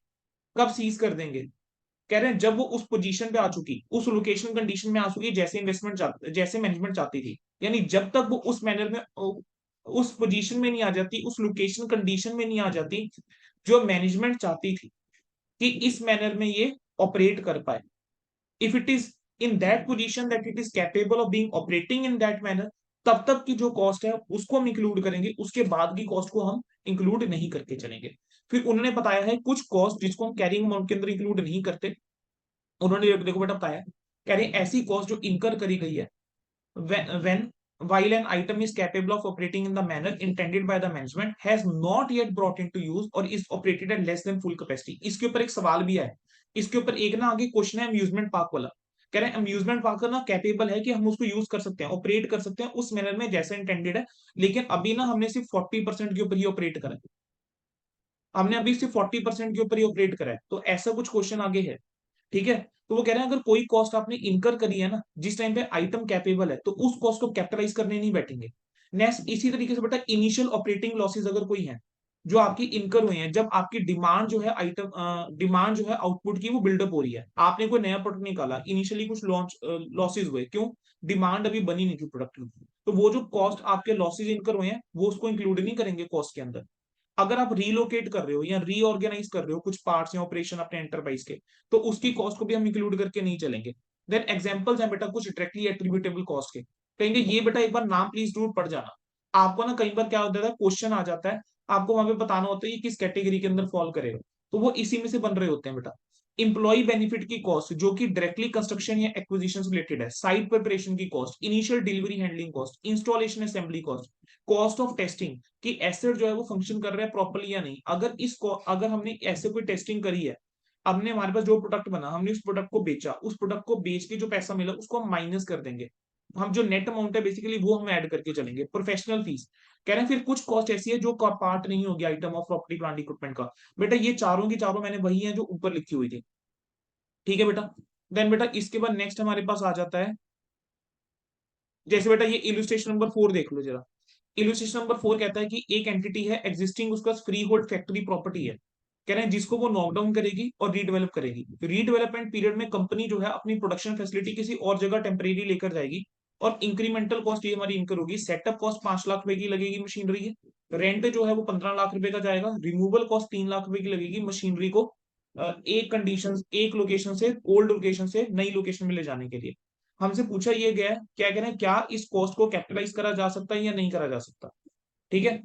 कब सीज कर देंगे, कह रहे हैं जब वो उस पोजीशन पे आ चुकी, उस लोकेशन कंडीशन में आ चुकी जैसे इन्वेस्टमेंट जैसे मैनेजमेंट चाहती थी, यानी जब तक वो उस मैनर में उस पोजीशन में नहीं आ जाती, उस लोकेशन कंडीशन में नहीं आ जाती जो मैनेजमेंट चाहती थी कि इस मैनर में ये ऑपरेट कर पाए। If it is in that position that it is capable of being operating in that manner, तब तक की जो कॉस्ट है उसको हम इंक्लूड करेंगे, उसके बाद की कॉस्ट को हम इंक्लूड नहीं करके चलेंगे। फिर उन्होंने बताया है कुछ कॉस्ट जिसको हम कैरिंग अमाउंट के अंदर इंक्लूड नहीं करते। उन्होंने देखो बेटा बताया, कह रहे ऐसी कॉस्ट जो इनकर करी गई है when while an item is capable of operating in the manner intended by the management has not yet brought into use or is operated at less than full capacity। इसके ऊपर एक सवाल भी है, इसके ऊपर एक ना आगे क्वेश्चन है अम्यूजमेंट पार्क वाला। कह रहे हैं अम्यूजमेंट पार्क ना कैपेबल है कि हम उसको यूज कर सकते हैं, ऑपरेट कर सकते हैं उस मैनर में जैसा इंटेंडेड है, लेकिन अभी ना हमने सिर्फ 40% के ऊपर ही ऑपरेट करा है, हमने अभी सिर्फ 40% के ऊपर ही ऑपरेट करा है। तो ऐसा कुछ क्वेश्चन आगे है, ठीक है। तो वो कह रहे हैं अगर कोई कॉस्ट आपने इनकर करी है ना जिस टाइम पे आइटम कैपेबल है, तो उस कॉस्ट को कैपिटलाइज करने नहीं बैठेंगे। नेक्स्ट इसी तरीके से बेटा इनिशियल ऑपरेटिंग लॉसेस अगर कोई है जो आपकी इनकर हुए हैं, जब आपकी डिमांड जो है आइटम डिमांड जो है आउटपुट की वो बिल्डअप हो रही है, आपने कोई नया प्रोडक्ट निकाला, इनिशियली कुछ लॉन्च लॉसेज हुए, क्यों? डिमांड अभी बनी नहीं थी प्रोडक्ट की। तो वो जो कॉस्ट आपके लॉसेज इनकर हुए हैं वो उसको इंक्लूड नहीं करेंगे कॉस्ट के अंदर। अगर आप रीलोकेट कर रहे हो या रीऑर्गेनाइज कर रहे हो कुछ पार्ट्स या ऑपरेशन अपने एंटरप्राइज के, तो उसकी कॉस्ट को भी हम इंक्लूड करके नहीं चलेंगे। देन एग्जांपल्स हैं बेटा कुछ डायरेक्टली एट्रीब्यूटेबल कॉस्ट के, कहेंगे ये बेटा एक बार नाम प्लीज जरूर पढ़ जाना। आपको ना कई बार क्या होता है क्वेश्चन आ जाता है, आपको वहां पे बताना होता है ये किस कैटेगरी के अंदर फॉल करेगा, तो वो इसी में से बन रहे होते हैं बेटा। इंप्लॉय बेनिफिट की कॉस्ट जो कि डायरेक्टली कंस्ट्रक्शन या एक्विजिशन रिलेटेड है, साइट प्रिपरेशन की cost, initial delivery handling cost, installation assembly cost, cost of testing कि एसेट जो है वो फंक्शन कर रहा है प्रॉपर्ली या नहीं। अगर हमने ऐसे कोई टेस्टिंग करी है, हमने हमारे पास जो प्रोडक्ट बना हमने उस प्रोडक्ट को बेचा, उस प्रोडक्ट को बेच के जो पैसा मिला उसको हम माइनस कर देंगे, हम जो नेट अमाउंट है बेसिकली वो हम ऐड करके चलेंगे। प्रोफेशनल फीस कह रहे हैं फिर कुछ कॉस्ट ऐसी है जो पार्ट नहीं होगी item of property plant equipment का। बेटा ये चारों की चारों मैंने वही है जो ऊपर लिखी हुई थी, ठीक है बेटा। देन बेटा इसके बाद नेक्स्ट हमारे पास आ जाता है, जैसे बेटा ये इलुस्ट्रेशन नंबर 4 देख लो जरा। इलुस्ट्रेशन नंबर 4 कहता है कि एक एंटिटी है एग्जिस्टिंग, उसका फ्री होल्ड फैक्ट्री प्रॉपर्टी है, कह रहे हैं जिसको वो नॉकडाउन करेगी और रीडेवलप करेगी। रीडेवलपमेंट पीरियड में कंपनी जो है अपनी प्रोडक्शन फैसिलिटी किसी और जगह टेम्परेरी लेकर जाएगी, और इंक्रीमेंटल कॉस्ट ये हमारी इनकर होगी। सेटअप कॉस्ट 5 लाख रुपए की लगेगी मशीनरी की, रेंट जो है वो 15 लाख रुपए का जाएगा, रिमूवल कॉस्ट 3 लाख रुपए की लगेगी मशीनरी को एक कंडीशन एक लोकेशन से ओल्ड लोकेशन से नई लोकेशन में ले जाने के लिए। हमसे पूछा ये गया है, क्या कह रहे हैं, क्या इस कॉस्ट को कैपिटलाइज करा जा सकता है या नहीं करा जा सकता, ठीक है।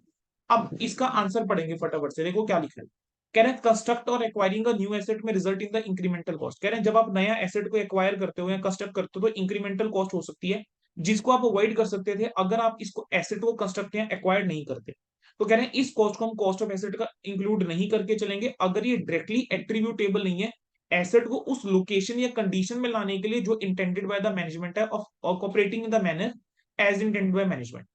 अब इसका आंसर पढ़ेंगे फटाफट से, देखो क्या लिखा है। कह रहे हैं कंस्ट्रक्ट और एक्वायरिंग अ न्यू एसेट में result in the incremental cost. कह रहे हैं जब आप नया एसेट को एक्वायर करते हो या कंस्ट्रक्ट करते हो तो इंक्रीमेंटल कॉस्ट हो सकती है, जिसको आप अवॉइड कर सकते थे अगर आप इसको एसेट को कंस्ट्रक्ट या एक्वायर नहीं करते। तो कह रहे हैं इस कॉस्ट को हम कॉस्ट ऑफ एसेट का इंक्लूड नहीं करके चलेंगे अगर ये डायरेक्टली एट्रीब्यूटेबल नहीं है एसेट को उस लोकेशन या कंडीशन में लाने के लिए जो इंटेंडेड बाय द मैनेजमेंट है of operating in the manner as intended by management.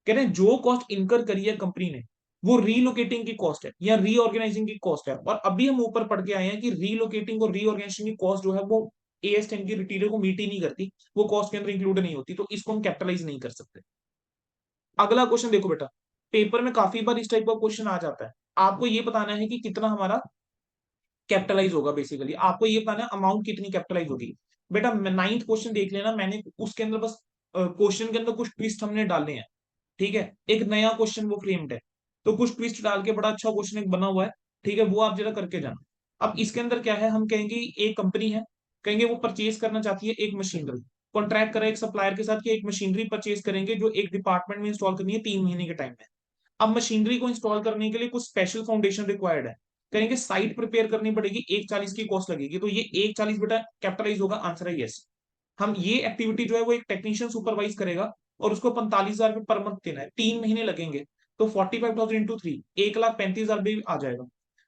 कह रहे हैं जो कॉस्ट इनकर करी है कंपनी ने वो रीलोकेटिंग की कॉस्ट है या रीऑर्गेनाइजिंग की कॉस्ट है, और अभी हम ऊपर पढ़ के आए हैं कि रीलोकेटिंग और रीऑर्गेनाइजेशन की कॉस्ट जो है वो AS10 की क्राइटेरिया को मीट ही नहीं करती, वो कॉस्ट के अंदर इंक्लूड नहीं होती, तो इसको हम कैपिटलाइज नहीं कर सकते। अगला क्वेश्चन देखो बेटा, पेपर में काफी बार इस टाइप का क्वेश्चन आ जाता है, आपको ये बताना है कि कितना हमारा कैपिटलाइज होगा। बेसिकली आपको ये बताना है अमाउंट कितनी कैपिटलाइज होगी। बेटा 9th क्वेश्चन देख लेना, मैंने उसके अंदर बस क्वेश्चन के अंदर कुछ ट्विस्ट हमने डालने हैं, ठीक है। एक नया क्वेश्चन वो फ्रेम्ड है, तो कुछ ट्विस्ट डाल के बड़ा अच्छा क्वेश्चन एक बना हुआ है, ठीक है, वो आप जरा करके जाना। अब इसके अंदर क्या है, हम कहेंगे एक कंपनी है, कहेंगे वो परचेज करना चाहती है एक मशीनरी, कॉन्ट्रैक्ट करा एक सप्लायर के साथ कि एक मशीनरी परचेज करेंगे जो एक डिपार्टमेंट में इंस्टॉल करनी है 3 महीने के टाइम में। अब मशीनरी को इंस्टॉल करने के लिए कुछ स्पेशल फाउंडेशन रिक्वायर्ड है, कहेंगे साइट प्रिपेयर करनी पड़ेगी, 140 की कॉस्ट लगेगी, तो ये 140 बेटा कैपिटलाइज होगा, आंसर है यस। हम ये एक्टिविटी जो है वो एक टेक्नीशियन सुपरवाइज करेगा और उसको 45,000 पर मंथ देना है, 3 महीने लगेंगे, तो 45,000 इंटू 3 1,35,000 भी आ जाएगा।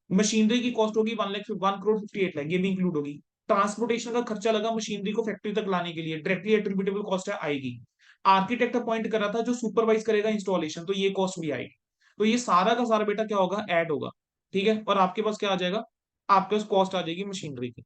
मशीनरी की कॉस्ट होगी 1,58,58,000, ये भी इंक्लूड होगी। ट्रांसपोर्टेशन का खर्चा लगा मशीनरी को फैक्ट्री तक लाने के लिए, डायरेक्टली एट्रीब्यूटेबल कॉस्ट है, आएगी। आर्किटेक्ट अपॉइंट करा था जो सुपरवाइज करेगा इंस्टॉलेशन, तो ये कॉस्ट भी आएगी। तो ये सारा का सारा बेटा क्या होगा, ऐड होगा, ठीक है, और आपके पास क्या आ जाएगा, आपके पास कॉस्ट आ जाएगी मशीनरी की।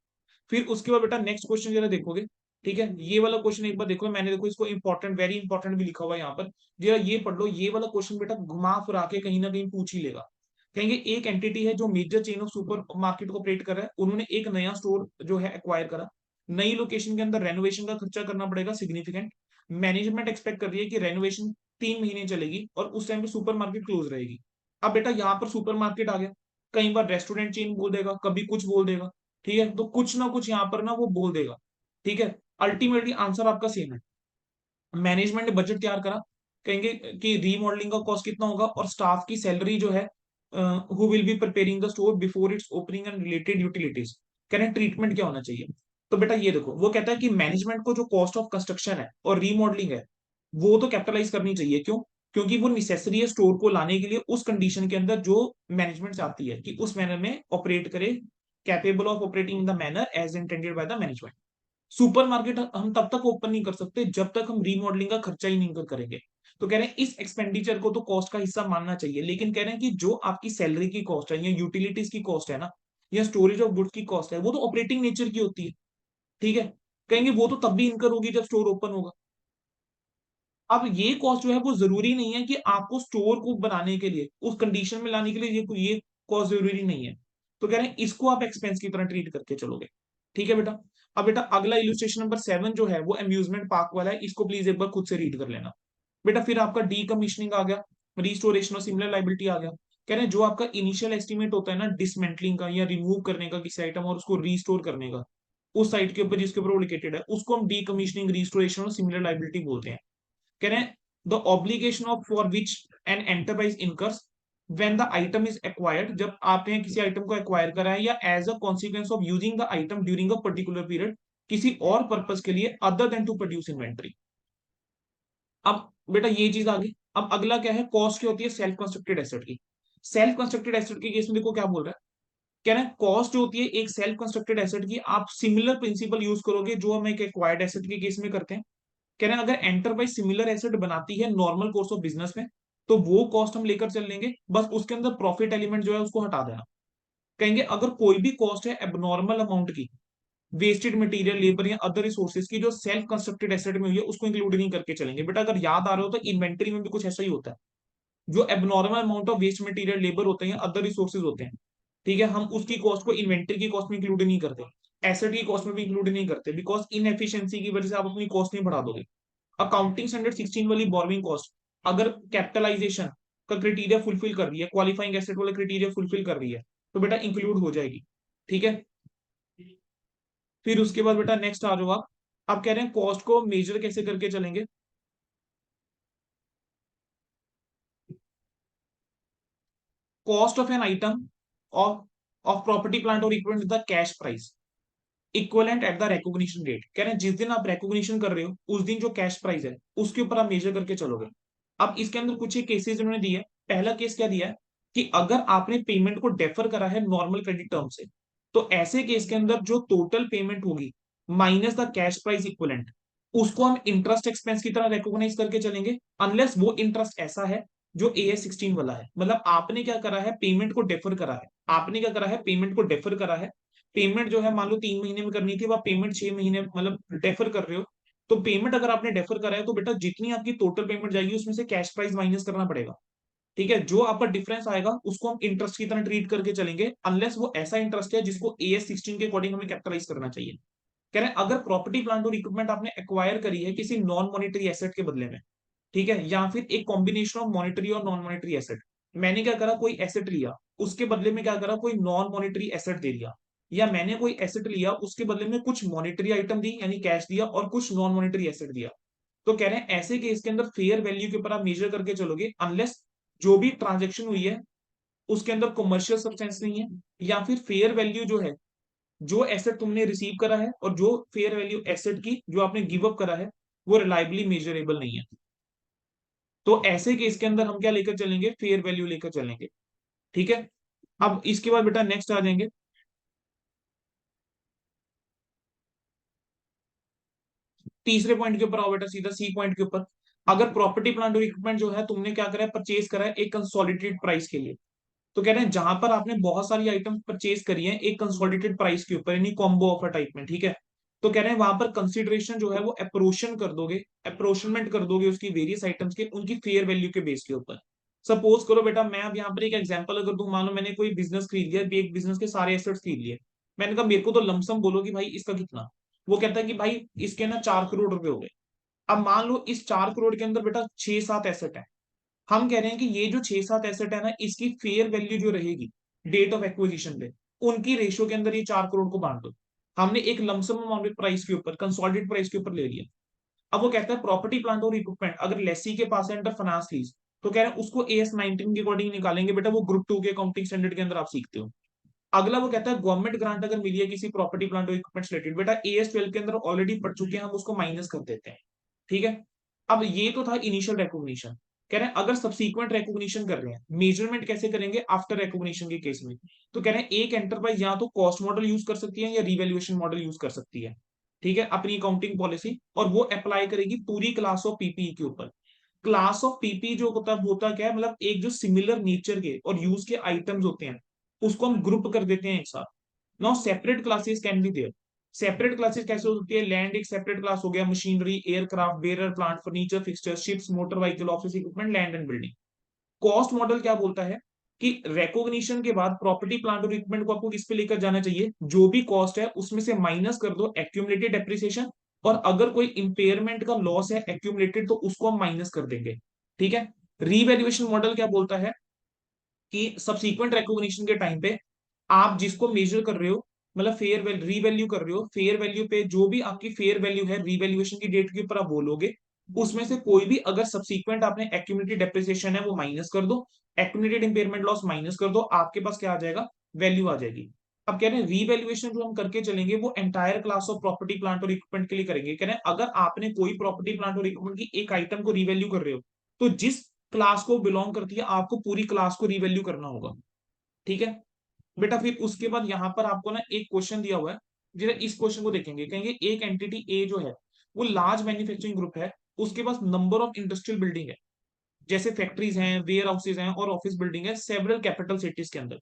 फिर उसके बाद बेटा नेक्स्ट क्वेश्चन जरा देखोगे, ठीक है, ये वाला क्वेश्चन एक बार देखो, मैंने देखो इसको इंपॉर्टेंट वेरी इंपॉर्टेंट भी लिखा हुआ है यहाँ पर, जरा ये पढ़ लो। ये वाला क्वेश्चन बेटा घुमा फिरा के कहीं ना कहीं पूछ ही लेगा। कहेंगे एक एंटिटी है जो major chain of super market को ऑपरेट कर रहा है, उन्होंने एक नया स्टोर जो है एक्वायर करा, नई लोकेशन के अंदर रेनोवेशन का खर्चा करना पड़ेगा सिग्निफिकेंट, मैनेजमेंट एक्सपेक्ट कर रही है कि रेनोवेशन 3 महीने चलेगी और उस टाइम पे सुपरमार्केट क्लोज रहेगी। अब बेटा यहाँ पर सुपरमार्केट आ गया, कई बार रेस्टोरेंट चेन बोल देगा, कभी कुछ बोल देगा, ठीक है, तो कुछ ना कुछ यहाँ पर ना वो बोल देगा, ठीक है। अल्टीमेटली आंसर आपका सेम है। मैनेजमेंट ने बजट तैयार करा, कहेंगे कि रीमॉडलिंग का कॉस्ट कितना होगा और स्टाफ की सैलरी जो है, who will be preparing the store before it's opening and related utilities, कह रहे हैं ट्रीटमेंट क्या होना चाहिए। तो बेटा ये देखो, वो कहता है कि मैनेजमेंट को जो कॉस्ट ऑफ कंस्ट्रक्शन है और रीमॉडलिंग है वो तो कैपिटलाइज करनी चाहिए। क्यों? क्योंकि वो निसेसरी है स्टोर को लाने के लिए उस कंडीशन के अंदर जो मैनेजमेंट चाहती है कि उस मैनर में ऑपरेट करे, capable of operating in the manner as intended by the management. Supermarket हम तब तक ओपन नहीं कर सकते जब तक हम रीमॉडलिंग का खर्चा ही नहीं करेंगे। तो कह रहे हैं इस एक्सपेंडिचर को तो कॉस्ट का हिस्सा मानना चाहिए, लेकिन कह रहे हैं कि जो आपकी सैलरी की कॉस्ट है या यूटिलिटीज की कॉस्ट है ना, या स्टोरेज ऑफ गुड्स की कॉस्ट है, वो तो ऑपरेटिंग नेचर की होती है, ठीक है। कहेंगे वो तो तब भी इनकर होगी जब स्टोर ओपन होगा। अब ये कॉस्ट जो है वो जरूरी नहीं है कि आपको स्टोर को बनाने के लिए उस कंडीशन में लाने के लिए ये कॉस्ट जरूरी नहीं है। तो कह रहे हैं इसको आप एक्सपेंस की तरह ट्रीट करके चलोगे, ठीक है बेटा। अब बेटा अगला इलस्ट्रेशन नंबर 7 जो है वो अम्यूजमेंट पार्क वाला है, इसको प्लीज एक बार खुद से रीड कर लेना। बेटा फिर आपका डीकमीशनिंग आ गया, रिस्टोरेशन और सिमिलर लाइबिलिटी आ गया। कह रहे हैं जो आपका इनिशियल एस्टिमेट होता है ना डिसमेंटलिंग का या रिमूव करने का किसी आइटम और उसको रीस्टोर करने का, उस साइट के ऊपर जिसके ऊपर वो लोकेटेड है, उसको हम डीकमीशनिंग, रिस्टोरेशन और सिमिलर लाइबिलिटी बोलते हैं। कह रहे हैं the obligation of for which an enterprise incurs when the item is acquired, जब आपने किसी आइटम को एक्वायर करा है या as a consequence of using the item during a particular period, किसी और पर्पज के लिए other than to produce inventory. अब बेटा ये चीज आ गई। अब अगला क्या है, कॉस्ट क्या होती है सेल्फ कंस्ट्रक्टेड एसेट की। सेल्फ कंस्ट्रक्टेड एसेट के केस में देखो क्या बोल रहा है, कह रहे हैं कॉस्ट जो होती है एक सेल्फ कंस्ट्रक्टेड एसेट की, आप सिमिलर प्रिंसिपल यूज करोगे जो हम एक एक्वायर्ड एसेट के केस में करते हैं। कह रहे हैं अगर एंटरप्राइज सिमिलर एसेट बनाती है नॉर्मल कोर्स ऑफ बिजनेस में, तो वो कॉस्ट हम लेकर चल लेंगे, बस उसके अंदर प्रॉफिट एलिमेंट जो है उसको हटा देना। कहेंगे अगर कोई भी कॉस्ट है एबनॉर्मल अमाउंट की, वेस्टेड मटेरियल, लेबर या अदर रिसोर्सेज की, जो सेल्फ कंस्ट्रक्टेड एसेट में हुई है, उसको इंक्लूड नहीं करके चलेंगे। बेटा अगर याद आ रहा हो तो इन्वेंटरी में भी कुछ ऐसा ही होता है, जो abnormal amount of waste material, labour होते हैं, अदर रिसोर्सेज होते हैं, ठीक है, हम उसकी कॉस्ट को इन्वेंटरी की कॉस्ट में इंक्लूड नहीं करते, एसेट की कॉस्ट में भी इंक्लूड नहीं करते, बिकॉज इनएफिशिएंसी की वजह से आप अपनी कॉस्ट नहीं बढ़ा दोगे। अकाउंटिंग स्टैंडर्ड 16 वाली बोरोइंग कॉस्ट अगर कैपिटलाइजेशन का क्राइटेरिया फुलफिल कर रही है, क्वालिफाइंग एसेट वाला क्राइटेरिया फुलफिल कर रही है, तो बेटा इंक्लूड हो जाएगी, ठीक है। फिर उसके बाद बेटा नेक्स्ट आ जाओ आप कह रहे हैं कॉस्ट को मेजर कैसे करके चलेंगे। Cost of an item of of property plant और equipment the cash price equivalent at the recognition date. कह रहे हैं जिस दिन आप रिकॉग्निशन कर रहे हो उस दिन जो कैश प्राइस है उसके ऊपर आप मेजर करके चलोगे। अब इसके अंदर कुछ ही केसेस उन्होंने दिए हैं। पहला केस क्या दिया है कि अगर आपने पेमेंट को डेफर करा है नॉर्मल क्रेडिट टर्म से, तो ऐसे केस के अंदर जो टोटल पेमेंट होगी minus the cash price equivalent, उसको हम इंटरेस्ट एक्सपेंस की तरह रिकॉग्नाइज करके चलेंगे, अनलेस वो इंटरेस्ट ऐसा है जो AS 16 वाला है। मतलब आपने क्या करा है, पेमेंट को डेफर करा है, आपने क्या करा है, पेमेंट को डेफर करा है। पेमेंट जो है मान लो 3 महीने में करनी थी, अब आप पेमेंट 6 महीने मतलब डेफर कर रहे हो। तो पेमेंट अगर आपने डेफर करा है तो बेटा जितनी आपकी टोटल पेमेंट जाएगी उसमें से कैश प्राइस माइनस करना पड़ेगा, ठीक है। जो आपका डिफरेंस आएगा उसको हम इंटरेस्ट की तरह ट्रीट करके चलेंगे, अनलेस वो ऐसा इंटरेस्ट है जिसको AS 16 के अकॉर्डिंग हमें कैपिटलाइज करना चाहिए। कह रहे हैं अगर प्रॉपर्टी प्लांट और इक्विपमेंट आपने एक्वायर करी है किसी नॉन मॉनिटरी एसेट के बदले में, ठीक है, या फिर एक कॉम्बिनेशन ऑफ मॉनिटरी और नॉन मॉनिटरी एसेट, मैंने क्या करा, कोई एसेट लिया उसके बदले में क्या करा, कोई नॉन मॉनिटरी एसेट दे दिया, या मैंने कोई एसेट लिया उसके बदले में कुछ मॉनिटरी आइटम दी यानी कैश दिया और कुछ नॉन मॉनिटरी एसेट दिया। तो कह रहे हैं ऐसे केस के अंदर फेयर वैल्यू के ऊपर आप मेजर करके चलोगे, अनलेस जो भी ट्रांजेक्शन हुई है उसके अंदर कमर्शियल सब्सटेंस नहीं है, या फिर फेयर वैल्यू जो है, जो एसेट तुमने रिसीव करा है और जो फेयर वैल्यू एसेट की जो आपने गिव अप करा है वो रिलायबली मेजरेबल नहीं है। तो ऐसे केस के अंदर हम क्या लेकर चलेंगे, फेयर वैल्यू लेकर चलेंगे, ठीक है। अब इसके बाद बेटा नेक्स्ट आ जाएंगे तीसरे पॉइंट के ऊपर, आओ बेटा सीधा सी पॉइंट के ऊपर। अगर प्रॉपर्टी प्लांट और इक्विपमेंट जो है तुमने क्या करा है, परचेज करा है एक कंसोलिडेटेड प्राइस के लिए। तो कह रहे हैं जहां पर आपने बहुत सारी आइटम परचेज करी है एक कंसोलिडेटेड प्राइस के ऊपर यानी कॉम्बो ऑफर टाइप में, ठीक है, तो कह रहे हैं वहां पर कंसिडरेशन जो है वो अप्रोशन कर दोगे, अप्रोशनमेंट कर दोगे उसकी वेरियस आइटम्स के उनकी फेयर वैल्यू के बेस के ऊपर। सपोज करो बेटा मैं अब यहाँ पर एक एग्जांपल अगर दूं, मान लो मैंने कोई बिजनेस खरीद लिया, एक बिजनेस के सारे एसेट्स खरीद लिए, मैंने कहा मेरे को तो लमसम बोलो कि भाई इसका कितना। वो कहता है कि भाई इसके ना 4 करोड़ रुपए हो गए। अब मान लो इस 4 करोड़ के अंदर बेटा 6-7 एसेट है, हम कह रहे हैं कि ये जो 6-7 एसेट है ना, इसकी फेयर वैल्यू जो रहेगी डेट ऑफ एक्विजिशन पे, उनकी रेशियो के अंदर ये 4 करोड़ को बांट दो। हमने एक लमसम अमाउंट प्राइस के ऊपर, कंसोलिडेटेड प्राइस के ऊपर ले लिया। अब वो कहता है प्रॉपर्टी प्लांट और इक्विपमेंट अगर लेसी के पास है अंडर फाइनेंस लीज, तो कह रहे हैं उसको AS 19 के अकॉर्डिंग निकालेंगे। बेटा वो ग्रुप 2 के अकाउंटिंग स्टैंडर्ड के अंदर आप सीखते हो। अगला वो कहता है गवर्नमेंट ग्रांट अगर मिली है किसी प्रॉपर्टी प्लांट और इक्विपमेंट रिलेटेड, बेटा AS 12 के अंदर ऑलरेडी पढ़ चुके हैं, हम उसको माइनस कर देते हैं। ठीक है। अब ये तो था इनिशियल रिकॉग्निशन। कह रहे हैं अगर सब्सीक्वेंट रिकॉग्निशन कर रहे हैं, मेजरमेंट कैसे करेंगे आफ्टर रिकॉग्निशन के केस में, तो कह रहे हैं एक एंटरप्राइज या तो कॉस्ट मॉडल यूज कर सकती है या रिवैल्यूएशन मॉडल यूज कर सकती है। ठीक है, अपनी अकाउंटिंग पॉलिसी, और वो अप्लाई करेगी पूरी क्लास ऑफ पीपीई के ऊपर। क्लास ऑफ पीपी जो होता क्या है, मतलब एक जो सिमिलर नेचर के और यूज के आइटम्स होते हैं, उसको हम ग्रुप कर देते हैं एक साथ। Now separate classes can be there. Separate classes कैसे हो सकती है, लैंड एक सेपरेट क्लास हो गया, machinery, aircraft, bearer, plant, furniture, fixture, ships, motor vehicle, office equipment, land and building. Cost model क्या बोलता है कि रिकॉग्निशन के बाद प्रॉपर्टी प्लांट और इक्विपमेंट को आपको किस पे लेकर जाना चाहिए, जो भी कॉस्ट है उसमें से माइनस कर दो एक्यूमुलेटेड डेप्रिसिएशन, और अगर कोई इंपेयरमेंट का लॉस है एक्यूमुलेटेड तो उसको हम माइनस कर देंगे। ठीक है। रीवैल्यूएशन मॉडल क्या बोलता है कि सबसीक्वेंट रिकॉग्निशन के टाइम पे आप जिसको मेजर कर रहे हो, मतलब फेयर वैल्यू रीवैल्यू कर रहे हो, फेयर वैल्यू पे जो भी आपकी फेयर वैल्यू है रीवैल्यूएशन की डेट के ऊपर आप बोलोगे, उसमें से कोई भी अगर सब्सीक्वेंट आपने एक्यूमुलेटेड डेप्रिसिएशन है वो माइनस कर दो, एक्यूमुलेटेड इंपेयरमेंट लॉस माइनस कर दो, आपके पास क्या आ जाएगा, वैल्यू आ जाएगी। अब कह रहे हैं रीवैल्यूएशन जो हम करके चलेंगे वो entire class of property plant और इक्विपमेंट के लिए करेंगे। कह रहे हैं अगर आपने कोई प्रॉपर्टी प्लांट और इक्विपमेंट की एक आइटम को रीवैल्यू कर रहे हो, तो जिस क्लास को बिलोंग करती है आपको पूरी क्लास को रीवैल्यू करना होगा। ठीक है। बेटा फिर उसके बाद यहाँ पर आपको ना एक क्वेश्चन दिया हुआ है, जरा इस क्वेश्चन को देखेंगे। कहेंगे एक एंटिटी ए जो है वो लार्ज मैन्युफैक्चरिंग ग्रुप है, उसके पास नंबर ऑफ इंडस्ट्रियल बिल्डिंग है, जैसे फैक्ट्रीज हैं, वेयर हाउसेज हैं और ऑफिस बिल्डिंग है सेवरल कैपिटल सिटीज के अंदर।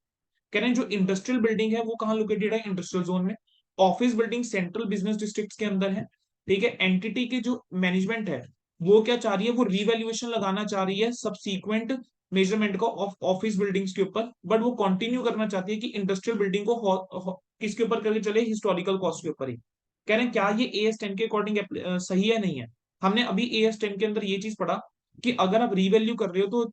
कह रहे हैं जो इंडस्ट्रियल बिल्डिंग है वो कहाँ लोकेटेड है, इंडस्ट्रियल जोन में। Office building central business district के अंदर है। ठीक है। एंटिटी की जो मैनेजमेंट है वो क्या चाह रही है, वो रिवैल्यूएशन लगाना चाह रही है सबसीक्वेंट मेजरमेंट को ऑफ ऑफिस बिल्डिंग्स के ऊपर, बट वो कंटिन्यू करना चाहती है कि इंडस्ट्रियल बिल्डिंग को किसके ऊपर करके चले, हिस्टोरिकल कॉस्ट के ऊपर ही। कह रहे हैं क्या ये AS 10 के अकॉर्डिंग सही है, नहीं है। हमने अभी AS 10 के अंदर ये चीज पढ़ा कि अगर आप रिवैल्यू कर रहे हो तो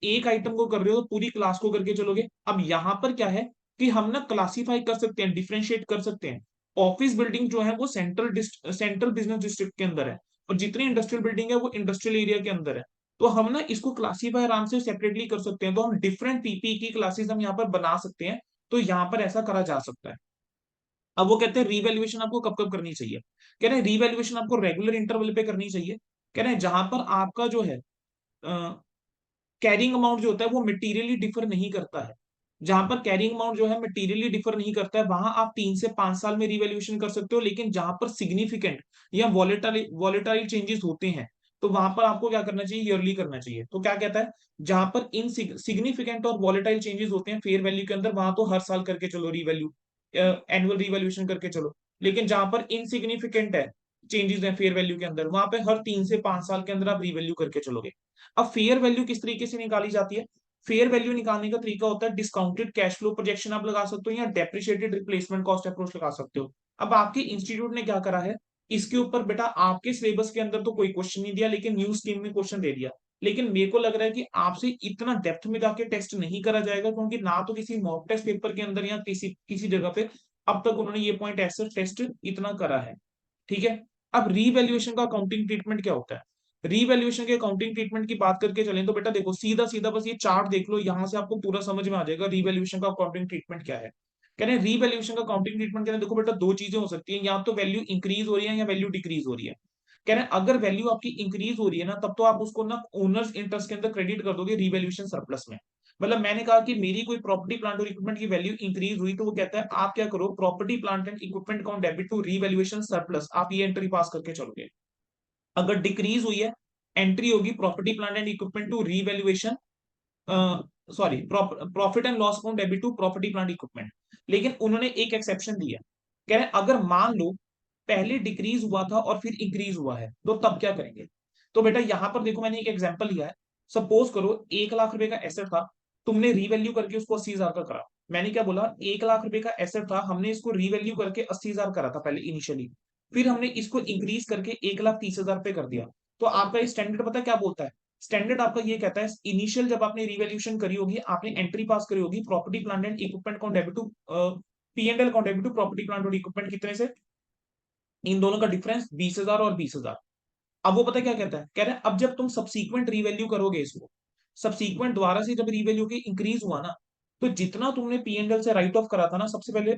एक आइटम को कर रहे हो तो पूरी क्लास को करके चलोगे। अब यहां पर क्या है कि हम ना क्लासीफाई कर सकते हैं, डिफरेंशिएट कर सकते हैं। ऑफिस बिल्डिंग जो है वो सेंट्रल बिजनेस डिस्ट्रिक्ट के अंदर है, और जितनी इंडस्ट्रियल बिल्डिंग है वो इंडस्ट्रियल एरिया के अंदर है। तो हम ना इसको क्लासीफाई आराम से सेपरेटली कर सकते हैं, तो हम डिफरेंट पीपी की क्लासेस हम यहाँ पर बना सकते हैं। तो यहाँ पर ऐसा करा जा सकता है। अब वो कहते हैं रिवैल्यूएशन आपको कब कब करनी चाहिए। कह रहे हैं रिवैल्यूएशन आपको रेगुलर इंटरवल पे करनी चाहिए। कह रहे हैं जहां पर आपका जो है कैरिंग अमाउंट जो होता है वो मटेरियली डिफर नहीं करता है। जहां पर कैरिंग अमाउंट जो है मटेरियली डिफर नहीं करता है, वहां आप 3 से 5 साल में रिवैल्यूएशन कर सकते हो। लेकिन जहां पर सिग्निफिकेंट या वॉलेटाइल चेंजेस होते हैं, तो वहां पर आपको क्या करना चाहिए, ईयरली करना चाहिए। तो क्या कहता है, जहां पर इन सिग्निफिकेंट और वॉलेटाइल चेंजेस होते हैं फेयर वैल्यू के अंदर, वहां तो हर साल करके चलो रिवैल्यू, एनुअल रिवैल्यूएशन करके चलो। लेकिन जहां पर इनसिग्निफिकेंट है चेंजेस है फेयर वैल्यू के अंदर, वहां पे हर 3 से 5 साल के अंदर आप रिवैल्यू करके चलोगे। अब फेयर वैल्यू किस तरीके से निकाली जाती है, फेयर वैल्यू निकालने का तरीका होता है डिस्काउंटेड कैश फ्लो प्रोजेक्शन आप लगा सकते हो, या डेप्रिशिएटेड रिप्लेसमेंट कॉस्ट अप्रोच लगा सकते हो। अब आपके इंस्टीट्यूट ने क्या करा है, इसके ऊपर बेटा आपके सिलेबस के अंदर तो कोई क्वेश्चन नहीं दिया, लेकिन न्यू स्कीम में क्वेश्चन दे दिया। लेकिन मेरे को लग रहा है कि आपसे इतना डेप्थ में जाके टेस्ट नहीं करा जाएगा, क्योंकि ना तो किसी मॉक टेस्ट पेपर के अंदर या किसी किसी जगह पे अब तक उन्होंने ये पॉइंट ऐसे टेस्ट इतना करा है। ठीक है। अब रीवैल्यूएशन का अकाउंटिंग ट्रीटमेंट क्या होता है, रीवैल्यूएशन के अकाउंटिंग ट्रीटमेंट की बात करके चलें तो बेटा देखो सीधा सीधा बस ये चार्ट देख लो, यहां से आपको पूरा समझ में आ जाएगा रीवैल्यूएशन का अकाउंटिंग ट्रीटमेंट क्या है। कह रहे हैं रीवैल्यूएशन का अकाउंटिंग ट्रीटमेंट के अंदर देखो बेटा दो चीजें हो सकती हैं, या तो वैल्यू इंक्रीज हो रही है या वैल्यू डिक्रीज हो रही है। कह रहे हैं अगर वैल्यू आपकी इंक्रीज हो रही है ना, तब तो आप उसको ना ओनर्स इंटरेस्ट के अंदर क्रेडिट कर दोगे रीवैल्यूएशन सरप्लस में। मतलब मैंने कहा कि मेरी कोई प्रॉपर्टी प्लांट और इक्विपमेंट की वैल्यू इंक्रीज हुई, तो वो कहता है आप क्या करो, property plant and equipment account debit to revaluation surplus, आप ये एंट्री पास करके चलोगे। अगर डिक्रीज हुई है, एंट्री होगी property plant and equipment to revaluation, sorry profit and loss account debit to property plant equipment. लेकिन उन्होंने एक एक्सेप्शन दिया, कह रहे हैं अगर मान लो पहले डिक्रीज हुआ था और फिर इंक्रीज हुआ है, तो तब क्या करेंगे। तो बेटा यहां पर देखो मैंने एक एग्जांपल लिया है। सपोज करो 1 लाख रुपए का एसेट था, तुमने रीवैल्यू करके उसको 80,000 का करा। मैंने क्या बोला, 1 लाख रुपए का एसेट था, हमने इसको रीवैल्यू करके 80,000 करा था पहले इनिशियली। फिर हमने इसको इंक्रीज करके 1,30,000 पे कर दिया। तो आपका ये स्टैंडर्ड पता है क्या बोलता है? स्टैंडर्ड आपका ये कहता है इनिशियल जब आपने रिवैल्यूएशन करी होगी, आपने एंट्री पास करी होगी, property plant and equipment account debit to P&L account debit to property plant और इक्विपमेंट कितने से? इन दोनों का डिफरेंस 20,000 और 20,000। अब वो पता है क्या कहता है? कह रहा है अब जब तुम सब्सीक्वेंट रीवैल्यू करोगे इसको, सब्सीक्वेंट द्वारा से जब रीवैल्यू के इंक्रीज हुआ ना, तो जितना तुमने P&L से राइट ऑफ करा था ना सबसे पहले,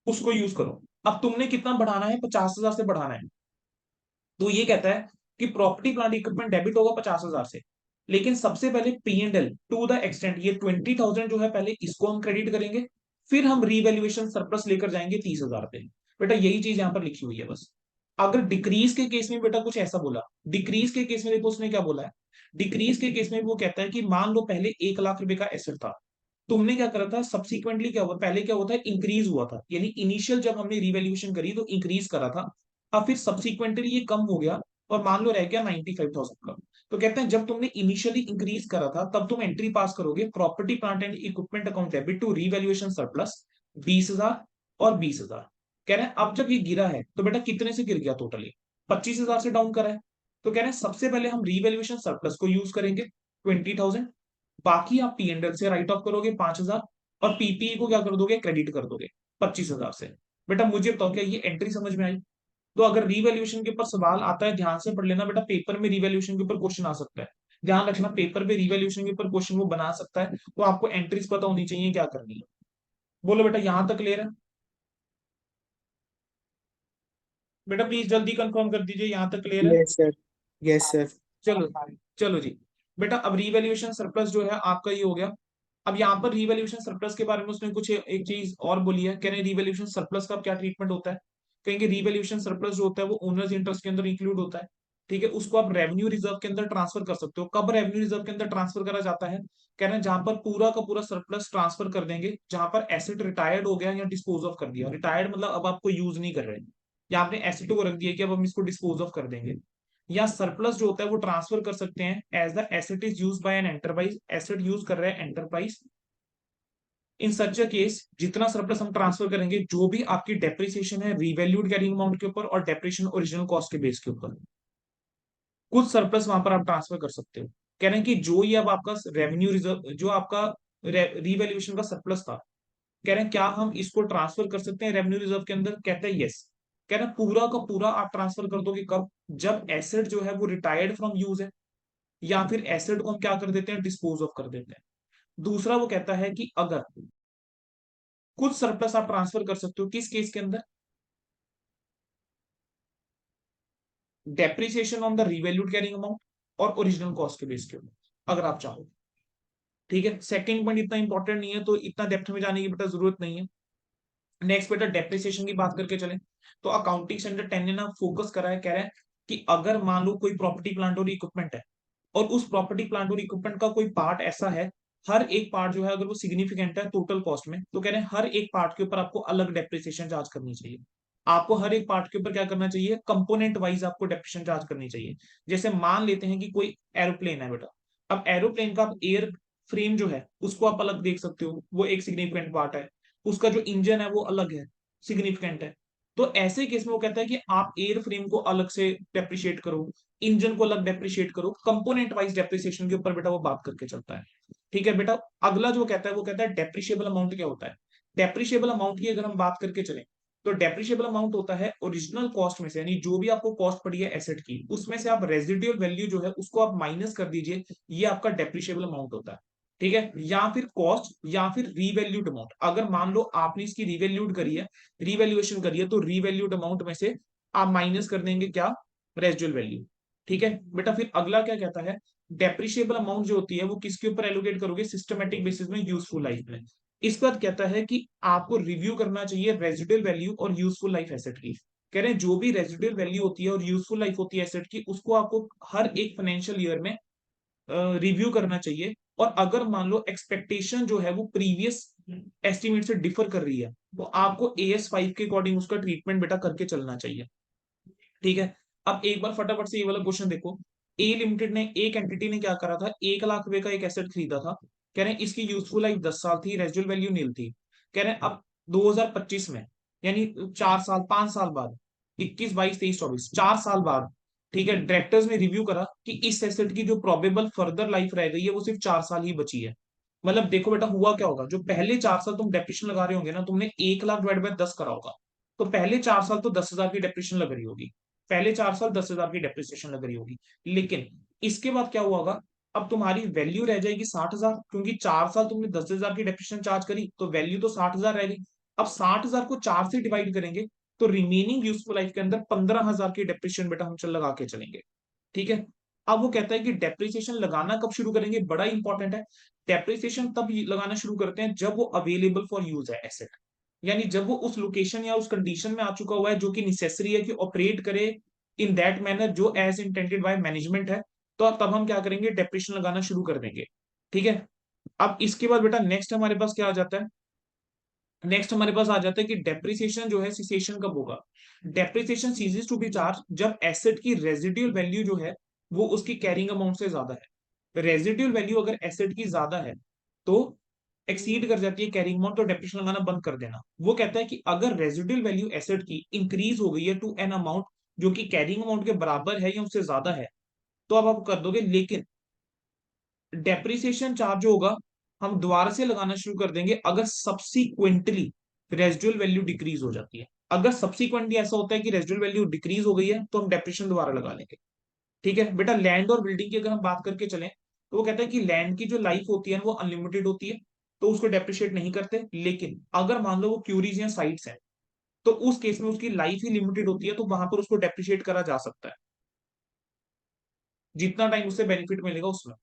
उसको यूज करो। अब तुमने कितना बढ़ाना है? 50,000 से बढ़ाना है। तो ये कहता है कि प्रॉपर्टी प्लांट इक्विपमेंट डेबिट होगा 50,000 से, लेकिन सबसे पहले P&L टू द एक्सटेंट ये 20,000 जो है पहले इसको हम क्रेडिट करेंगे, फिर हम रीवैल्यूएशन सरप्लस लेकर जाएंगे 30,000 पे। बेटा यही चीज यहाँ पर लिखी हुई है बस। अगर डिक्रीज के केस में बेटा कुछ ऐसा बोला, डिक्रीज के केस में देखो उसने क्या बोला है। डिक्रीज के केस में वो कहता है कि मान लो पहले 1,00,000 रुपए का एसेट था, तुमने क्या करा था, सब्सिक्वेंटली क्या हुआ, पहले क्या होता है, इंक्रीज हुआ था, यानी इनिशियल जब हमने रिवैल्यूएशन करी तो इंक्रीज करा था, अब फिर सब्सिक्वेंटली ये कम हो गया और मान लो रह गया 95,000 का। तो कहते हैं जब तुमने इनिशियली इंक्रीज करा था तब तुम एंट्री पास करोगे property plant and equipment account debit to revaluation surplus 20,000 और 20,000। कह रहे हैं अब जब ये गिरा है तो बेटा कितने से गिर गया, टोटली 25,000 से डाउन करा है। तो कह रहे हैं सबसे पहले हम रिवैल्यूएशन सरप्लस को यूज करेंगे 20,000, बाकी आप P&L से राइट ऑफ करोगे 5,000 और पीपीई को क्या कर दोगे, क्रेडिट कर दोगे 25,000 से। बेटा मुझे बताओ क्या ये एंट्री समझ में आई? तो अगर रिवैल्यूएशन के ऊपर सवाल आता है ध्यान से पढ़ लेना बेटा, पेपर में रिवैल्यूएशन के ऊपर क्वेश्चन आ सकता है। ध्यान रखना पेपर पे रिवैल्यूएशन के ऊपर क्वेश्चन वो बना सकता है, तो आपको एंट्रीज पता होनी चाहिए क्या करनी है। बोलो बेटा यहां तक क्लियर है? बेटा प्लीज जल्दी कंफर्म कर दीजिए यहां तक क्लियर है? Yes sir. Yes sir. चलो, चलो जी। बेटा अब रिवैल्यूएशन सरप्लस जो है आपका ये हो गया। अब यहाँ पर रिवैल्यूएशन सरप्लस के बारे में उसने कुछ एक चीज और बोली है, कह रहे हैं रिवैल्यूएशन सरप्लस का क्या ट्रीटमेंट होता है। कहेंगे रिवैल्यूएशन सरप्लस जो होता है वो ओनर्स इंटरेस्ट के अंदर इंक्लूड होता है। ठीक है, उसको आप रेवेन्यू रिजर्व के अंदर ट्रांसफर कर सकते हो। कब रेवेन्यू रिजर्व के अंदर ट्रांसफर करा जाता है? कह रहे हैं जहां पर पूरा का पूरा सरप्लस ट्रांसफर कर देंगे, जहां पर एसेट रिटायर्ड हो गया या डिस्पोज ऑफ कर दिया। रिटायर्ड मतलब अब आपको यूज नहीं कर रहे हैं, या आपने एसेट को रख दिया कि अब हम इसको डिस्पोज ऑफ कर देंगे। या सरप्लस जो होता है वो ट्रांसफर कर सकते हैं as the asset is use by an enterprise, asset use कर रहे हैं enterprise. In such a case जितना सरप्लस हम ट्रांसफर करेंगे, जो भी आपकी डेप्रिसिएशन है रिवैल्यूड कैरिंग अमाउंट के ऊपर और डेप्रिसिएशन ओरिजिनल कॉस्ट के बेस के ऊपर, कुछ सरप्लस वहां पर आप ट्रांसफर कर सकते हो। कह रहे हैं कि जो ये अब आपका रेवेन्यू रिजर्व, जो आपका रिवैल्यूएशन का सरप्लस था, कह रहे हैं क्या हम इसको ट्रांसफर कर सकते हैं रेवेन्यू रिजर्व के अंदर? कहते हैं यस। कह रहे हैं पूरा का पूरा आप ट्रांसफर कर दोगे कब? जब एसेट जो है वो रिटायर्ड फ्रॉम यूज है, या फिर एसेट को हम क्या कर देते हैं, डिस्पोज ऑफ कर देते हैं। दूसरा वो कहता है कि अगर कुछ सरप्लस आप ट्रांसफर कर सकते हो, किस केस के अंदर? Depreciation on the revalued carrying amount और ओरिजिनल कॉस्ट के बेस के ऊपर, अगर आप चाहो। ठीक है, सेकंड पॉइंट इतना इंपॉर्टेंट नहीं है तो इतना डेप्थ में जाने की बेटा जरूरत नहीं है। नेक्स्ट बेटा डेप्रिसिएशन की बात करके चले, तो अकाउंटिंग स्टैंडर्ड 10 ने ना फोकस करा है, कह रहा है कि अगर मान लो कोई प्रॉपर्टी प्लांट और इक्विपमेंट है, और उस प्रॉपर्टी प्लांट और इक्विपमेंट का कोई पार्ट ऐसा है, हर एक पार्ट जो है अगर वो सिग्निफिकेंट है टोटल कॉस्ट में, तो कह रहे हैं हर एक पार्ट के ऊपर आपको अलग डेप्रिसिएशन चार्ज करनी चाहिए। आपको हर एक पार्ट के ऊपर क्या करना चाहिए, कंपोनेंट वाइज आपको डेप्रिसिएशन चार्ज करनी चाहिए। जैसे मान लेते हैं कि कोई एरोप्लेन है बेटा, अब एरोप्लेन का एयर फ्रेम जो है उसको आप अलग देख सकते हो, वो एक सिग्निफिकेंट पार्ट है। उसका जो इंजन है वो अलग है, सिग्निफिकेंट है। तो ऐसे केस में वो कहता है कि आप एयर फ्रेम को अलग से डेप्रिशिएट करो, इंजन को अलग डेप्रिशिएट करो, कंपोनेंट वाइज डेप्रिसिएशन के ऊपर बेटा वो बात करके चलता है। ठीक है बेटा, अगला जो कहता है वो कहता है डेप्रिशिएबल अमाउंट क्या होता है। डेप्रिशिएबल अमाउंट की अगर हम बात करके चलें, तो डेप्रिशिएबल अमाउंट होता है ओरिजिनल कॉस्ट में से, यानी जो भी आपको कॉस्ट पड़ी है एसेट की, उसमें से आप रेजिडुअल वैल्यू जो है उसको आप माइनस कर दीजिए, ये आपका डेप्रिशिएबल अमाउंट होता है। ठीक है, या फिर कॉस्ट या फिर रीवैल्यूड अमाउंट, अगर मान लो आपने इसकी रीवैल्यूड करी है, रिवैल्यूएशन करी है, तो रीवैल्यूड अमाउंट में से आप माइनस कर देंगे क्या, रेजिडुअल वैल्यू। ठीक है बेटा, फिर अगला क्या कहता है, डेप्रिशिएबल अमाउंट जो होती है वो किसके ऊपर एलोकेट करोगे, सिस्टमेटिक बेसिस में, यूजफुल लाइफ में। इसके बाद कहता है कि आपको रिव्यू करना चाहिए रेजिडुअल वैल्यू और यूजफुल लाइफ एसेट की। कह रहे हैं जो भी रेजिडुअल वैल्यू होती है और यूजफुल लाइफ होती है एसेट की, उसको आपको हर एक फाइनेंशियल ईयर में रिव्यू करना चाहिए। और अगर मान लो एक्सपेक्टेशन जो है वो प्रीवियस एस्टिमेट से डिफर कर रही है, तो आपको AS5 के अकॉर्डिंग उसका ट्रीटमेंट बेटा करके चलना चाहिए। ठीक है, अब एक बार फटाफट से ये वाला क्वेश्चन देखो। ए लिमिटेड ने, एक एंटिटी ने क्या करा था, 1,00,000 रुपए का एक एसेट खरीदा था। कह रहे हैं इसकी यूजफुल लाइफ 10 साल थी, रेजिडुअल वैल्यू नील थी। कह रहे हैं अब 2025 में, यानी 4 साल 5 साल बाद, 21, 22, 23, 24, 4 साल बाद, ठीक है, डायरेक्टर्स ने रिव्यू करा कि इस एसेट की जो प्रोबेबल फर्दर लाइफ रह गई है वो सिर्फ 4 साल ही बची है। मतलब देखो बेटा हुआ क्या होगा, जो पहले 4 साल तुम डेप्रिशन लगा रहे होंगे ना, तुमने 1 लाख डिवाइड बाय 10 करा होगा, तो पहले 4 साल तो 10,000 की डेप्रिशन लग रही होगी, पहले 4 साल 10,000 की डेप्रिसिएशन लग रही होगी। लेकिन इसके बाद क्या हुआ होगा, अब तुम्हारी वैल्यू रह जाएगी 60,000, क्योंकि 4 साल तुमने 10,000 की डेप्रिसिएशन चार्ज करी, तो वैल्यू तो 60,000 रह गई। अब 60,000 को 4 से डिवाइड करेंगे, तो रिमेनिंग यूजफुल लाइफ के अंदर 15,000 की डेप्रिसिएशन बेटा हम चल लगा के चलेंगे। ठीक है। अब वो कहता है कि डेप्रिसिएशन लगाना कब शुरू करेंगे, बड़ा इंपॉर्टेंट है। डेप्रिसिएशन तब लगाना शुरू करते हैं जब वो अवेलेबल फॉर यूज है एसेट, यानी जब वो उस लोकेशन या उस कंडीशन में आ चुका हुआ है जो कि नेसेसरी है कि ऑपरेट करे इन दैट मैनर जो एज इंटेंडेड बाय मैनेजमेंट है, तो तब हम क्या करेंगे, डेप्रिसिएशन लगाना शुरू कर देंगे। ठीक है। अब इसके बाद बेटा नेक्स्ट हमारे पास क्या आ जाता है, नेक्स्ट हमारे पास आ जाता है कि डेप्रिसिएशन जो है सिसेशन कब होगा। Depreciation ceases to be charge जब एसेट की रेजिडुअल वैल्यू जो है वो उसकी कैरिंग अमाउंट से ज्यादा है। रेजिडुअल वैल्यू अगर एसेट की ज्यादा है तो एक्सीड कर जाती है कैरिंग अमाउंट, तो डेप्रिसिएशन लगाना बंद कर देना। वो कहता है कि अगर रेजिडुअल वैल्यू एसेट की इंक्रीज हो गई है टू एन अमाउंट जो कि कैरिंग अमाउंट के बराबर है या उससे ज्यादा है, तो अब आप कर दोगे, लेकिन डेप्रिसिएशन चार्ज जो होगा हम दोबारा से लगाना शुरू कर देंगे अगर सब्सिक्वेंटली रेजिडुअल वैल्यू डिक्रीज हो जाती है। अगर सब्सिक्वेंटली ऐसा होता है कि रेजिडुअल वैल्यू डिक्रीज हो गई है तो हम डेप्रिसिएशन दोबारा लगा लेंगे। ठीक है बेटा, लैंड और बिल्डिंग की अगर हम बात करके चलें, तो वो कहता है कि लैंड की जो लाइफ होती है वो अनलिमिटेड होती है, तो उसको डेप्रिशिएट नहीं करते। लेकिन अगर मान लो वो क्यूरीज या साइट्स हैं, तो उस केस में उसकी लाइफ ही लिमिटेड होती है, तो वहां पर उसको डेप्रिशिएट करा जा सकता है जितना टाइम उससे बेनिफिट मिलेगा उसमें।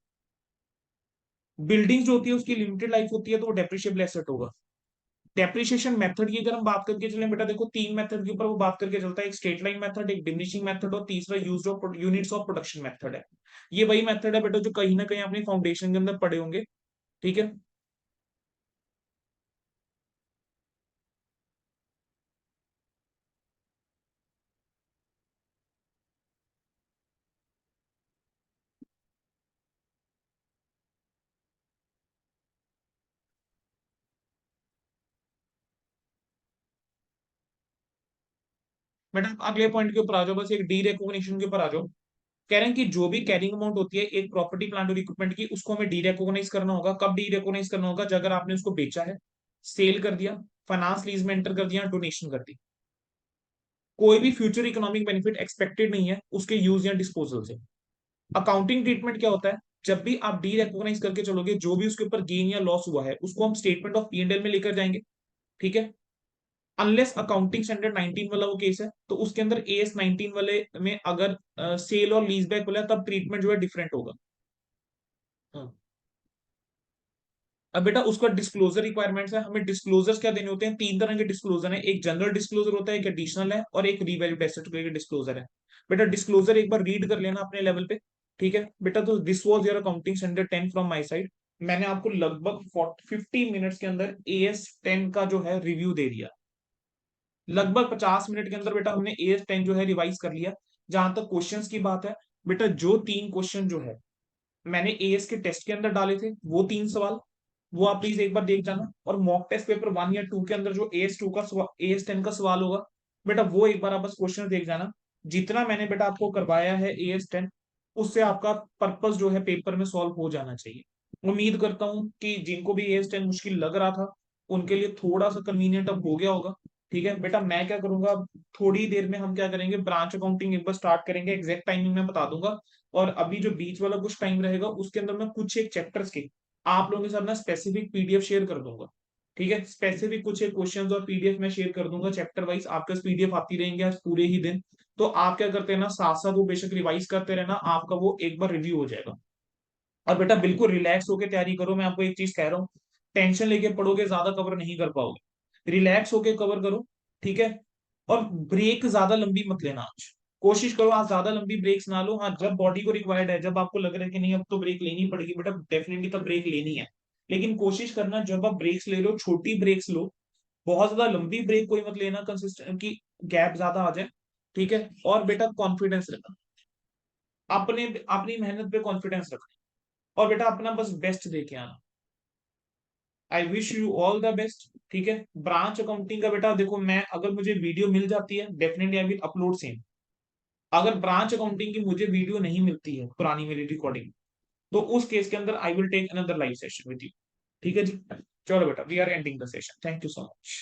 बिल्डिंग जो होती है उसकी लिमिटेड लाइफ होती है, तो वो डेप्रिशिएबल एसेट होगा। डेप्रिसिएशन मेथड की अगर हम बात करके चलें बेटा, देखो 3 मेथड के ऊपर वो बात करके चलता है, एक स्ट्रेट लाइन मेथड, एक डिमिनिशिंग मेथड और तीसरा use of units of production method है। ये वही मेथड है बेटा जो कहीं ना कहीं अपने फाउंडेशन के अंदर पढ़े होंगे। ठीक है। बेटा अगले पॉइंट के ऊपर आ जाओ, बस एक डी रिकॉग्निशन के ऊपर आ जाओ। कह रहे हैं कि जो भी कैरिंग अमाउंट होती है एक प्रॉपर्टी प्लांट और इक्विपमेंट की, उसको हमें डी रिकॉग्नाइज करना होगा। कब डी रिकॉग्नाइज करना होगा, जब अगर आपने उसको बेचा है, सेल कर दिया, फाइनेंस लीज में एंटर कर दिया, डोनेशन कर दी, कोई भी फ्यूचर इकोनॉमिक बेनिफिट एक्सपेक्टेड नहीं है उसके यूज या डिस्पोजल से। अकाउंटिंग ट्रीटमेंट क्या होता है, जब भी आप डी रिकॉग्नाइज करके चलोगे जो भी उसके ऊपर गेन या लॉस हुआ है उसको हम statement of P and L में लेकर जाएंगे। ठीक है। अनलेस अकाउंटिंग स्टैंडर्ड 19 वाला वो केस है, तो उसके अंदर एएस 19 वाले में अगर सेल और लीज बैक वाला है, तब ट्रीटमेंट जो है डिफरेंट होगा। हाँ। अब बेटा उसका डिस्क्लोजर रिक्वायरमेंट्स है, हमें डिस्क्लोजर्स क्या देने होते हैं, 3 तरह के डिस्क्लोजर है, एक जनरल डिस्क्लोजर होता है, एक एडिशनल है और एक रीवैल्यूड एसेट के डिस्क्लोजर है। बेटा डिस्क्लोजर एक बार रीड कर लेना अपने लेवल पे। ठीक है बेटा, तो this was your accounting standard 10 from my side. मैंने आपको लगभग 50 मिनट्स के अंदर एएस 10 का जो है रिव्यू दे दिया। लगभग 50 मिनट के अंदर बेटा हमने एएस 10 जो है रिवाइज कर लिया। जहां तक क्वेश्चंस की बात है, बेटा जो 3 क्वेश्चन जो है मैंने एएस के टेस्ट के अंदर डाले थे, वो 3 सवाल, वो आप प्लीज एक बार देख जाना। और मॉक टेस्ट पेपर 1 या 2 के अंदर जो एएस 2 का एएस 10 का सवाल होगा, बेटा वो एक बार आप बस क्वेश्चन देख जाना। जितना मैंने बेटा आपको करवाया है एएस 10, उससे आपका पर्पस जो है पेपर में सॉल्व हो जाना चाहिए। उम्मीद करता हूँ कि जिनको भी एएस 10 मुश्किल लग रहा था उनके लिए थोड़ा सा कन्वीनियंट अब हो गया होगा। ठीक है बेटा, मैं क्या करूंगा, थोड़ी देर में हम क्या करेंगे, ब्रांच अकाउंटिंग एक बार स्टार्ट करेंगे, एग्जैक्ट टाइमिंग मैं बता दूंगा। और अभी जो बीच वाला कुछ टाइम रहेगा उसके अंदर मैं कुछ एक चैप्टर्स के आप लोगों के साथ ना स्पेसिफिक पीडीएफ शेयर कर दूंगा। ठीक है, स्पेसिफिक कुछ एक क्वेश्चंस और पीडीएफ मैं शेयर कर दूंगा चैप्टर वाइज, आपके पास पीडीएफ आती रहेंगे आज पूरे ही दिन। तो आप क्या करते हैं ना, साथ साथ वो बेशक रिवाइज करते रहना, आपका वो एक बार रिव्यू हो जाएगा। और बेटा बिल्कुल रिलैक्स होकर तैयारी करो, मैं आपको एक चीज कह रहा हूँ, टेंशन लेके पढ़ोगे ज्यादा कवर नहीं कर पाओगे, रिलैक्स होके कवर करो। ठीक है। और ब्रेक ज्यादा लंबी मत लेना आज, कोशिश करो आज ज्यादा लंबी ब्रेक्स ना लो। हाँ, जब बॉडी को रिक्वायर्ड है, जब आपको लग रहा है कि नहीं अब तो ब्रेक लेनी पड़ेगी, बेटा डेफिनेटली तब ब्रेक लेनी है। लेकिन कोशिश करना जब आप ब्रेक्स ले लो छोटी ब्रेक्स लो, बहुत ज्यादा लंबी ब्रेक कोई मत लेना कंसिस्टेंट की, गैप ज्यादा आ जाए। ठीक है। और बेटा कॉन्फिडेंस रखना, अपने अपनी मेहनत पे कॉन्फिडेंस रखना, और बेटा अपना बस बेस्ट दे के आना। I wish you all the best. ठीक है, ब्रांच अकाउंटिंग का बेटा देखो, मैं अगर मुझे वीडियो मिल जाती है definitely I will upload same. अगर ब्रांच अकाउंटिंग की मुझे वीडियो नहीं मिलती है पुरानी मेरी रिकॉर्डिंग, तो उस केस के अंदर I will take another live session with you. ठीक है जी, चलो बेटा, we are ending the session, thank you so much.